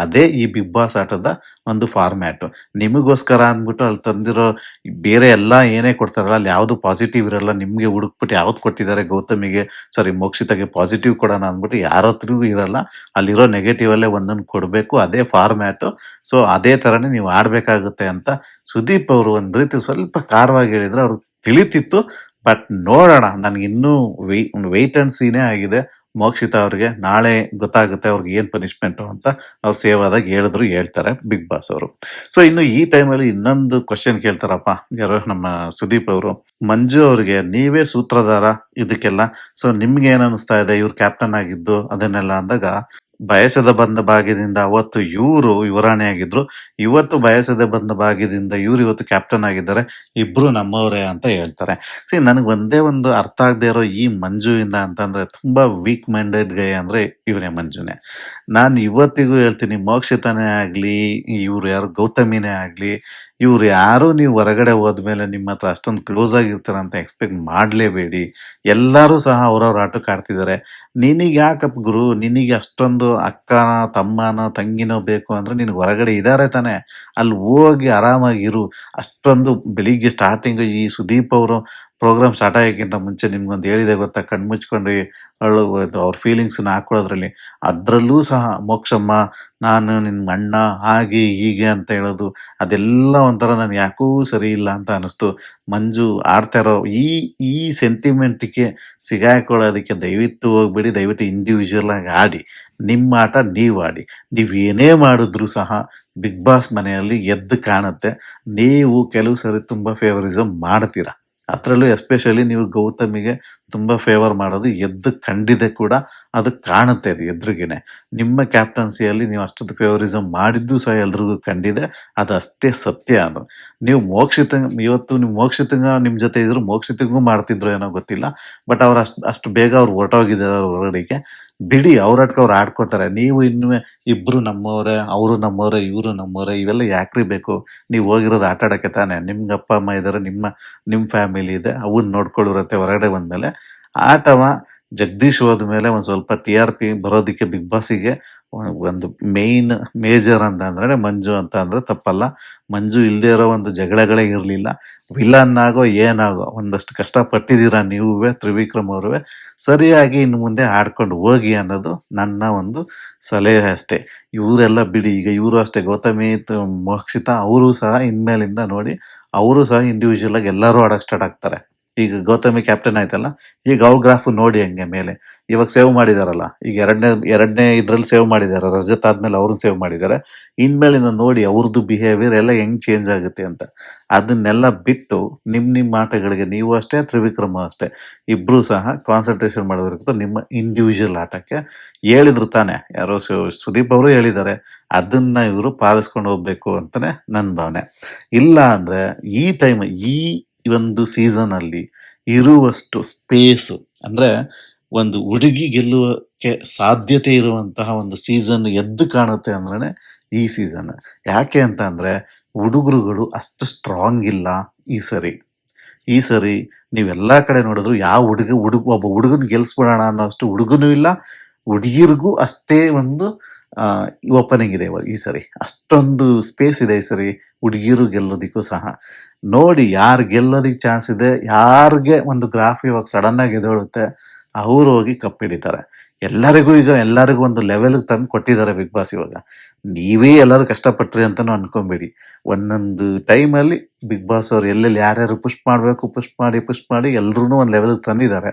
ಅದೇ ಈ ಬಿಗ್ ಬಾಸ್ ಆಟದ ಒಂದು ಫಾರ್ಮ್ಯಾಟ್. ನಿಮಗೋಸ್ಕರ ಅಂದ್ಬಿಟ್ಟು ಅಲ್ಲಿ ತಂದಿರೋ ಬೇರೆ ಎಲ್ಲಾ ಏನೇ ಕೊಡ್ತಾರಲ್ಲ, ಅಲ್ಲಿ ಯಾವ್ದು ಪಾಸಿಟಿವ್ ಇರಲ್ಲ. ನಿಮ್ಗೆ ಹುಡುಕ್ಬಿಟ್ಟು ಯಾವ್ದು ಕೊಟ್ಟಿದ್ದಾರೆ ಗೌತಮಿಗೆ, ಸಾರಿ ಮೋಕ್ಷಿತಾಗೆ ಪಾಸಿಟಿವ್ ಕೊಡೋಣ ಅಂದ್ಬಿಟ್ಟು ಯಾರ ಹತ್ರಗೂ ಇರಲ್ಲ. ಅಲ್ಲಿರೋ ನೆಗೆಟಿವ್ ಅಲ್ಲೇ ಒಂದೊಂದು ಕೊಡ್ಬೇಕು, ಅದೇ ಫಾರ್ಮ್ಯಾಟ್. ಸೊ ಅದೇ ತರನೇ ನೀವು ಆಡ್ಬೇಕಾಗುತ್ತೆ ಅಂತ ಸುದೀಪ್ ಅವರು ಒಂದ್ ರೀತಿ ಸ್ವಲ್ಪ ಖಾರವಾಗಿ ಹೇಳಿದ್ರೆ ಅವ್ರು ತಿಳಿತಿತ್ತು. ಬಟ್ ನೋಡೋಣ, ನನ್ಗೆ ಇನ್ನೂ ವೆಯ್ಟ್ ಅಂಡ್ ಸೀನೇ ಆಗಿದೆ. ಮೋಕ್ಷಿತಾ ಅವ್ರಿಗೆ ನಾಳೆ ಗೊತ್ತಾಗುತ್ತೆ ಅವ್ರಿಗೆ ಏನ್ ಪನಿಷ್ಮೆಂಟ್ ಅಂತ. ಅವ್ರು ಸೇವ್ ಆದಾಗ ಹೇಳ್ತಾರೆ ಬಿಗ್ ಬಾಸ್ ಅವರು. ಸೊ ಇನ್ನು ಈ ಟೈಮಲ್ಲಿ ಇನ್ನೊಂದು ಕ್ವಶನ್ ಕೇಳ್ತಾರಪ್ಪ ಯಾರು, ನಮ್ಮ ಸುದೀಪ್ ಅವರು. ಮಂಜು ಅವ್ರಿಗೆ ನೀವೇ ಸೂತ್ರಧಾರ ಇದಕ್ಕೆಲ್ಲ, ಸೊ ನಿಮ್ಗೆ ಏನ್ ಅನಿಸ್ತಾ ಇದೆ ಇವ್ರು ಕ್ಯಾಪ್ಟನ್ ಆಗಿದ್ದು ಅದನ್ನೆಲ್ಲ ಅಂದಾಗ, ಬಯಸದ ಬಂದ ಭಾಗ್ಯದಿಂದ ಅವತ್ತು ಇವರು ಯುವರಾಣಿ ಆಗಿದ್ರು, ಇವತ್ತು ಬಯಸದೆ ಬಂದ ಭಾಗ್ಯದಿಂದ ಇವ್ರು ಇವತ್ತು ಕ್ಯಾಪ್ಟನ್ ಆಗಿದ್ದಾರೆ, ಇಬ್ರು ನಮ್ಮವರೇ ಅಂತ ಹೇಳ್ತಾರೆ. ಸಿ ನನಗೆ ಒಂದೇ ಒಂದು ಅರ್ಥ ಆಗದೆ ಇರೋ ಈ ಮಂಜುವಿಂದ ಅಂತಂದ್ರೆ, ತುಂಬಾ ವೀಕ್ ಮೈಂಡೆಡ್ ಗೈ ಅಂದ್ರೆ ಇವನೇ ಮಂಜುನೇ. ನಾನು ಇವತ್ತಿಗೂ ಹೇಳ್ತೀನಿ, ಮೋಕ್ಷಿತಾನೇ ಆಗ್ಲಿ, ಇವ್ರು ಯಾರು ಗೌತಮಿನೇ ಆಗ್ಲಿ, ಇವ್ರು ಯಾರು ನೀವು ಹೊರಗಡೆ ಹೋದ್ಮೇಲೆ ನಿಮ್ಮ ಹತ್ರ ಅಷ್ಟೊಂದು ಕ್ಲೋಸ್ ಆಗಿರ್ತಾರ ಅಂತ ಎಕ್ಸ್ಪೆಕ್ಟ್ ಮಾಡ್ಲೇಬೇಡಿ. ಎಲ್ಲರೂ ಸಹ ಅವ್ರವ್ರ ಆಟಕ್ಕೆ ಆಡ್ತಿದ್ದಾರೆ. ನಿನಗೆ ಯಾಕಪ್ಪ ಗುರು, ನಿನಗೆ ಅಷ್ಟೊಂದು ಅಕ್ಕನ ತಮ್ಮನ ತಂಗಿನೋ ಬೇಕು ಅಂದ್ರೆ ನಿನಗೆ ಹೊರಗಡೆ ಇದಾರೆ ತಾನೆ, ಅಲ್ಲಿ ಹೋಗಿ ಆರಾಮಾಗಿರು. ಅಷ್ಟೊಂದು ಬೆಳಿಗ್ಗೆ ಸ್ಟಾರ್ಟಿಂಗ್ ಈ ಸುದೀಪ್ ಅವರು ಪ್ರೋಗ್ರಾಮ್ ಸ್ಟಾರ್ಟ್ ಆಗೋಕ್ಕಿಂತ ಮುಂಚೆ ನಿಮ್ಗೊಂದು ಹೇಳಿದೆ ಗೊತ್ತಾ, ಕಣ್ಮುಚ್ಕೊಂಡು ಅವ್ರ ಫೀಲಿಂಗ್ಸನ್ನ ಹಾಕೊಳ್ಳೋದ್ರಲ್ಲಿ. ಅದರಲ್ಲೂ ಸಹ ಮೋಕ್ಷಮ್ಮ ನಾನು ನಿಮ್ಮ ಅಣ್ಣ ಹಾಗೆ ಹೀಗೆ ಅಂತ ಹೇಳೋದು, ಅದೆಲ್ಲ ಒಂಥರ ನನಗೆ ಯಾಕೂ ಸರಿ ಇಲ್ಲ ಅಂತ ಅನ್ನಿಸ್ತು. ಮಂಜು ಆಡ್ತಾ ಇರೋ ಈ ಈ ಸೆಂಟಿಮೆಂಟಿಗೆ ಸಿಗಾಕೊಳ್ಳೋದಕ್ಕೆ ದಯವಿಟ್ಟು ಹೋಗ್ಬೇಡಿ. ದಯವಿಟ್ಟು ಇಂಡಿವಿಜುವಲ್ ಆಗಿ ಆಡಿ, ನಿಮ್ಮ ಆಟ ನೀವು ಆಡಿ. ನೀವು ಏನೇ ಮಾಡಿದ್ರು ಸಹ ಬಿಗ್ ಬಾಸ್ ಮನೆಯಲ್ಲಿ ಎದ್ದು ಕಾಣುತ್ತೆ. ನೀವು ಕೆಲವು ಸರಿ ತುಂಬ ಫೇವರಿಸಮ್ ಮಾಡ್ತೀರಾ. ಅದರಲ್ಲೂ ಎಸ್ಪೆಷಲಿ ನೀವು ಗೌತಮಿಗೆ ತುಂಬ ಫೇವರ್ ಮಾಡೋದು ಎದ್ದು ಕಂಡಿದೆ ಕೂಡ, ಅದು ಕಾಣುತ್ತೆ, ಅದು ಎದುರಿಗೇನೆ. ನಿಮ್ಮ ಕ್ಯಾಪ್ಟನ್ಸಿಯಲ್ಲಿ ನೀವು ಅಷ್ಟೊಂದು ಫೇವರಿಸಮ್ ಮಾಡಿದ್ದು ಸಹ ಎಲ್ರಿಗೂ ಕಂಡಿದೆ, ಅದು ಅಷ್ಟೇ ಸತ್ಯ. ಅದು ನೀವು ಇವತ್ತು ನೀವು ಮೋಕ್ಷಿತಂಗ ನಿಮ್ಮ ಜೊತೆ ಇದ್ರು ಮೋಕ್ಷಿತಂಗೂ ಮಾಡ್ತಿದ್ರು ಏನೋ ಗೊತ್ತಿಲ್ಲ, ಬಟ್ ಅವ್ರು ಅಷ್ಟು ಬೇಗ ಅವ್ರು ಹೊರಟೋಗಿದ್ದಾರೆ ಹೊರಗಡೆಗೆ. ಬಿಡಿ, ಅವ್ರಾಟ್ಕ ಅವ್ರು ಆಡ್ಕೋತಾರೆ. ನೀವು ಇನ್ನೂ ಇಬ್ರು ನಮ್ಮವರೇ, ಅವರು ನಮ್ಮವರೇ, ಇವರು ನಮ್ಮವರೇ, ಇವೆಲ್ಲ ಯಾಕ್ರಿ ಬೇಕು? ನೀವು ಹೋಗಿರೋದು ಆಟ ಆಡೋಕ್ಕೆ ತಾನೆ. ನಿಮ್ಗೆ ಅಪ್ಪ ಅಮ್ಮ ಇದ್ದಾರೆ, ನಿಮ್ಮ ಫ್ಯಾಮಿಲಿ ಇದೆ, ಅವನ್ನ ನೋಡ್ಕೊಳ್ಳಿರುತ್ತೆ. ಹೊರಗಡೆ ಬಂದಮೇಲೆ ಆಟವ ಜಗದೀಶ್ ಹೋದ್ಮೇಲೆ ಒಂದು ಸ್ವಲ್ಪ TRP ಬರೋದಕ್ಕೆ ಬಿಗ್ ಬಾಸಿಗೆ ಒಂದು ಮೇಜರ್ ಅಂತ ಅಂದ್ರೆ ಮಂಜು ಅಂತ ಅಂದ್ರೆ ತಪ್ಪಲ್ಲ. ಮಂಜು ಇಲ್ಲದೆ ಇರೋ ಒಂದು ಜಗಳಗಳೇ ಇರಲಿಲ್ಲ. ವಿಲನ್ ಆಗೋ ಏನಾಗೋ ಒಂದಷ್ಟು ಕಷ್ಟಪಟ್ಟಿದ್ದೀರಾ ನೀವೇ, ತ್ರಿವಿಕ್ರಮ್ ಅವರುವೆ. ಸರಿಯಾಗಿ ಇನ್ನು ಮುಂದೆ ಆಡ್ಕೊಂಡು ಹೋಗಿ ಅನ್ನೋದು ನನ್ನ ಒಂದು ಸಲಹೆ ಅಷ್ಟೇ. ಇವರೆಲ್ಲ ಬಿಡಿ, ಈಗ ಇವರು ಅಷ್ಟೇ, ಗೌತಮಿ ಮೋಕ್ಷಿತ ಅವರು ಸಹ ಇನ್ಮೇಲಿಂದ ನೋಡಿ, ಅವರು ಸಹ ಇಂಡಿವಿಜುವಲ್ ಆಗಿ ಎಲ್ಲರೂ ಆಡೋಕ್ಕೆ ಸ್ಟಾರ್ಟ್ ಆಗ್ತಾರೆ. ಈಗ ಗೌತಮಿ ಕ್ಯಾಪ್ಟನ್ ಆಯ್ತಲ್ಲ, ಈಗ ಅವ್ರ ಗ್ರಾಫ್ ನೋಡಿ ಹಂಗೆ ಮೇಲೆ. ಇವಾಗ ಸೇವ್ ಮಾಡಿದಾರಲ್ಲ, ಈಗ ಎರಡನೇ ಇದ್ರಲ್ಲಿ ಸೇವ್ ಮಾಡಿದ್ದಾರೆ, ರಜತ್ ಆದ್ಮೇಲೆ ಅವ್ರನ್ನ ಸೇವ್ ಮಾಡಿದ್ದಾರೆ. ಇನ್ಮೇಲಿಂದ ನೋಡಿ ಅವ್ರದ್ದು ಬಿಹೇವಿಯರ್ ಎಲ್ಲ ಹೆಂಗ್ ಚೇಂಜ್ ಆಗುತ್ತೆ ಅಂತ. ಅದನ್ನೆಲ್ಲ ಬಿಟ್ಟು ನಿಮ್ಮ ಆಟಗಳಿಗೆ ನೀವು ಅಷ್ಟೇ, ತ್ರಿವಿಕ್ರಮ ಅಷ್ಟೇ, ಇಬ್ರು ಸಹ ಕಾನ್ಸಂಟ್ರೇಷನ್ ಮಾಡೋದ್ರಿಂದ ನಿಮ್ಮ ಇಂಡಿವಿಜುವಲ್ ಆಟಕ್ಕೆ ಹೇಳಿದ್ರು ತಾನೆ, ಯಾರೋ ಸುದೀಪ್ ಅವರು ಹೇಳಿದ್ದಾರೆ. ಅದನ್ನ ಇವರು ಪಾಲಿಸ್ಕೊಂಡು ಹೋಗ್ಬೇಕು ಅಂತಾನೆ ನನ್ನ ಭಾವನೆ. ಇಲ್ಲ ಅಂದ್ರೆ ಈ ಒಂದು ಸೀಸನ್ ಅಲ್ಲಿ ಇರುವಷ್ಟು ಸ್ಪೇಸ್, ಅಂದ್ರೆ ಒಂದು ಹುಡುಗಿ ಗೆಲ್ಲುವಕ್ಕೆ ಸಾಧ್ಯತೆ ಇರುವಂತಹ ಒಂದು ಸೀಸನ್ ಎದ್ದು ಕಾಣುತ್ತೆ ಅಂದ್ರೆ ಈ ಸೀಸನ್. ಯಾಕೆ ಅಂತ ಅಂದ್ರೆ ಹುಡುಗರುಗಳು ಅಷ್ಟು ಸ್ಟ್ರಾಂಗ್ ಇಲ್ಲ ಈ ಸರಿ ನೀವೆಲ್ಲಾ ಕಡೆ ನೋಡಿದ್ರು ಯಾವ ಒಬ್ಬ ಹುಡುಗನ್ ಗೆಲ್ಸ್ಬಿಡೋಣ ಅನ್ನೋ ಅಷ್ಟು ಹುಡುಗನೂ ಇಲ್ಲ, ಹುಡುಗಿರ್ಗೂ ಅಷ್ಟೇ ಒಂದು ಓಪನಿಂಗ್ ಇದೆ ಈ ಸರಿ. ಅಷ್ಟೊಂದು ಸ್ಪೇಸ್ ಇದೆ ಈ ಸರಿ ಹುಡುಗಿರು ಗೆಲ್ಲೋದಿಕ್ಕೂ ಸಹ. ನೋಡಿ ಯಾರು ಗೆಲ್ಲೋದಿಕ್ ಚಾನ್ಸ್ ಇದೆ, ಯಾರಿಗೆ ಒಂದು ಗ್ರಾಫ್ ಇವಾಗ ಸಡನ್ ಆಗಿ ಎದ್ದೇಳುತ್ತೆ, ಅವ್ರು ಹೋಗಿ ಕಪ್ಪಿಡಿತಾರೆ. ಎಲ್ಲರಿಗೂ ಒಂದು ಲೆವೆಲ್ ತಂದು ಕೊಟ್ಟಿದ್ದಾರೆ ಬಿಗ್ ಬಾಸ್. ಇವಾಗ ನೀವೇ ಎಲ್ಲರೂ ಕಷ್ಟಪಟ್ರಿ ಅಂತಾನು ಅನ್ಕೊಂಬೇಡಿ. ಒಂದೊಂದು ಟೈಮಲ್ಲಿ ಬಿಗ್ ಬಾಸ್ ಅವ್ರು ಎಲ್ಲೆಲ್ಲಿ ಯಾರ್ಯಾರು ಪುಷ್ ಮಾಡಬೇಕು ಪುಷ್ ಮಾಡಿ ಎಲ್ರೂ ಒಂದು ಲೆವೆಲ್ ತಂದಿದ್ದಾರೆ.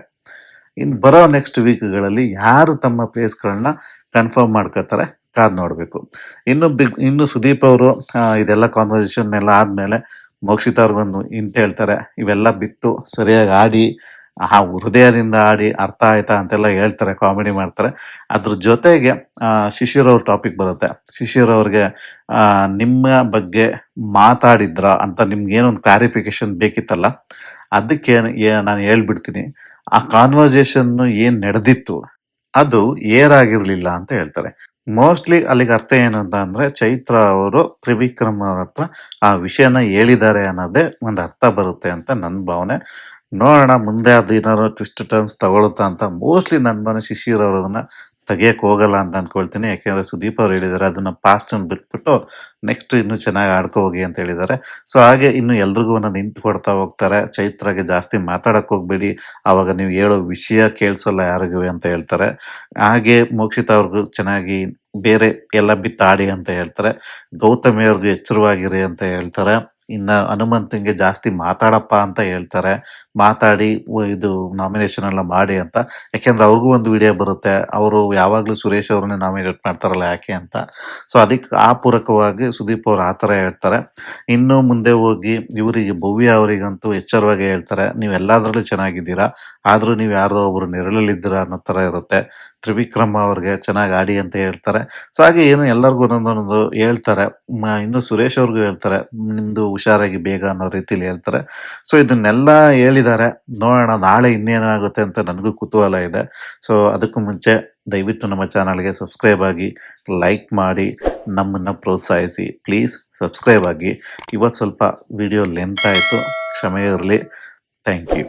ಇನ್ನು ಬರೋ ನೆಕ್ಸ್ಟ್ ವೀಕ್ಗಳಲ್ಲಿ ಯಾರು ತಮ್ಮ ಪ್ಲೇಸ್ಗಳನ್ನ ಕನ್ಫರ್ಮ್ ಮಾಡ್ಕೋತಾರೆ, ಕಾದ್ ನೋಡಬೇಕು. ಇನ್ನು ಸುದೀಪ್ ಅವರು ಇದೆಲ್ಲ ಕಾನ್ವರ್ಸೇಷನ್ ಎಲ್ಲ ಆದ್ಮೇಲೆ ಮೋಕ್ಷಿತ ಅವ್ರಿಗೊಂದು ಇಂಟ್ ಹೇಳ್ತಾರೆ, ಇವೆಲ್ಲ ಬಿಟ್ಟು ಸರಿಯಾಗಿ ಆಡಿ, ಹೃದಯದಿಂದ ಆಡಿ, ಅರ್ಥ ಆಯ್ತಾ ಅಂತೆಲ್ಲ ಹೇಳ್ತಾರೆ, ಕಾಮಿಡಿ ಮಾಡ್ತಾರೆ. ಅದ್ರ ಜೊತೆಗೆ ಶಿಶಿರ್ ಅವ್ರ ಟಾಪಿಕ್ ಬರುತ್ತೆ. ಶಿಶಿರ್ ಅವ್ರಿಗೆ ನಿಮ್ಮ ಬಗ್ಗೆ ಮಾತಾಡಿದ್ರ ಅಂತ ನಿಮ್ಗೆ ಏನೊಂದು ಕ್ಲಾರಿಫಿಕೇಶನ್ ಬೇಕಿತ್ತಲ್ಲ, ಅದಕ್ಕೆ ನಾನು ಹೇಳ್ಬಿಡ್ತೀನಿ. ಆ ಕಾನ್ವರ್ಸೇಷನ್ ಏನ್ ನಡೆದಿತ್ತು ಅದು ಏರ್ ಆಗಿರ್ಲಿಲ್ಲ ಅಂತ ಹೇಳ್ತಾರೆ. ಮೋಸ್ಟ್ಲಿ ಅಲ್ಲಿಗೆ ಅರ್ಥ ಏನು ಅಂತ ಅಂದ್ರೆ, ಚೈತ್ರ ಅವರು ತ್ರಿವಿಕ್ರಮ್ ಅವ್ರ ಹತ್ರ ಆ ವಿಷಯನ ಹೇಳಿದ್ದಾರೆ ಅನ್ನೋದೇ ಒಂದು ಅರ್ಥ ಬರುತ್ತೆ ಅಂತ ನನ್ನ ಭಾವನೆ. ನೋಡೋಣ ಮುಂದೆ ಅದು ಏನಾದ್ರು ಟ್ವಿಸ್ಟ್ ಟರ್ನ್ಸ್ ತಗೊಳುತ್ತಾ ಅಂತ. ಮೋಸ್ಟ್ಲಿ ನನ್ನ ಭಾವನೆ ಶಿಶಿರ್ ಅವರು ಅದನ್ನ ತೆಗಿಯಕ್ ಹೋಗಲ್ಲ ಅಂತ ಅನ್ಕೊಳ್ತೀನಿ. ಯಾಕೆಂದ್ರೆ ಸುದೀಪ್ ಅವ್ರು ಹೇಳಿದ್ದಾರೆ ಅದನ್ನ ಪಾಸ್ಟ್ ಅನ್ನು ಬಿಟ್ಬಿಟ್ಟು ನೆಕ್ಸ್ಟ್ ಇನ್ನು ಚೆನ್ನಾಗಿ ಆಡ್ಕೊ ಹೋಗಿ ಅಂತ ಹೇಳಿದ್ದಾರೆ. ಸೊ ಹಾಗೆ ಇನ್ನು ಎಲ್ರಿಗೂ ಒಂದೊಂದು ಇಂಟ್ ಕೊಡ್ತಾ ಹೋಗ್ತಾರೆ. ಚೈತ್ರಾಗೆ ಜಾಸ್ತಿ ಮಾತಾಡಕ್ ಹೋಗ್ಬೇಡಿ, ಅವಾಗ ನೀವು ಹೇಳೋ ವಿಷಯ ಕೇಳಿಸಲ್ಲ ಯಾರಿಗೂ ಅಂತ ಹೇಳ್ತಾರೆ. ಹಾಗೆ ಮೋಕ್ಷಿತ ಅವ್ರಿಗೂ ಚೆನ್ನಾಗಿ ಬೇರೆ ಎಲ್ಲ ಬಿಟ್ಟು ಆಡಿ ಅಂತ ಹೇಳ್ತಾರೆ. ಗೌತಮಿ ಅವ್ರಿಗೂ ಎಚ್ಚರವಾಗಿರಿ ಅಂತ ಹೇಳ್ತಾರೆ. ಇನ್ನ ಹನುಮಂತಂಗೆ ಜಾಸ್ತಿ ಮಾತಾಡಪ್ಪ ಅಂತ ಹೇಳ್ತಾರೆ, ಮಾತಾಡಿ ಇದು ನಾಮಿನೇಷನ್ ಎಲ್ಲ ಮಾಡಿ ಅಂತ. ಯಾಕೆಂದ್ರೆ ಅವ್ರಿಗೂ ಒಂದು ವಿಡಿಯೋ ಬರುತ್ತೆ, ಅವರು ಯಾವಾಗ್ಲೂ ಸುರೇಶ್ ಅವ್ರನ್ನೇ ನಾಮಿನೇಟ್ ಮಾಡ್ತಾರಲ್ಲ ಯಾಕೆ ಅಂತ. ಸೊ ಅದಕ್ಕೆ ಆ ಪೂರಕವಾಗಿ ಸುದೀಪ್ ಅವ್ರು ಆ ಥರ ಹೇಳ್ತಾರೆ. ಇನ್ನು ಮುಂದೆ ಹೋಗಿ ಇವರಿಗೆ ಭವ್ಯ ಅವರಿಗಂತೂ ಎಚ್ಚರವಾಗಿ ಹೇಳ್ತಾರೆ, ನೀವು ಎಲ್ಲದರಲ್ಲೂ ಚೆನ್ನಾಗಿದ್ದೀರಾ, ಆದ್ರೂ ನೀವು ಯಾರೋ ಒಬ್ರು ನೆರಳಲ್ಲಿದ್ದೀರಾ ಅನ್ನೋ ಥರ ಇರುತ್ತೆ. ತ್ರಿವಿಕ್ರಮ ಅವ್ರಿಗೆ ಚೆನ್ನಾಗಿ ಆಡಿ ಅಂತ ಹೇಳ್ತಾರೆ. ಸೊ ಹಾಗೆ ಏನು ಎಲ್ಲರಿಗೂ ಒಂದೊಂದೊಂದು ಹೇಳ್ತಾರೆ. ಇನ್ನು ಸುರೇಶ್ ಅವ್ರಿಗೂ ಹೇಳ್ತಾರೆ, ನಿಮ್ದು ಹುಷಾರಾಗಿ ಬೇಗ ಅನ್ನೋ ರೀತಿಲಿ ಹೇಳ್ತಾರೆ. ಸೊ ಇದನ್ನೆಲ್ಲ ಹೇಳಿದ್ದಾರೆ. ನೋಡೋಣ ನಾಳೆ ಇನ್ನೇನಾಗುತ್ತೆ ಅಂತ ನನಗೂ ಕುತೂಹಲ ಇದೆ. ಸೊ ಅದಕ್ಕೂ ಮುಂಚೆ ದಯವಿಟ್ಟು ನಮ್ಮ ಚಾನಲ್ಗೆ ಸಬ್ಸ್ಕ್ರೈಬ್ ಆಗಿ, ಲೈಕ್ ಮಾಡಿ, ನಮ್ಮನ್ನು ಪ್ರೋತ್ಸಾಹಿಸಿ. ಪ್ಲೀಸ್ ಸಬ್ಸ್ಕ್ರೈಬ್ ಆಗಿ. ಇವತ್ತು ಸ್ವಲ್ಪ ವಿಡಿಯೋ ಲೆಂತ್ ಆಯಿತು, ಕ್ಷಮೆ ಇರಲಿ. Thank you.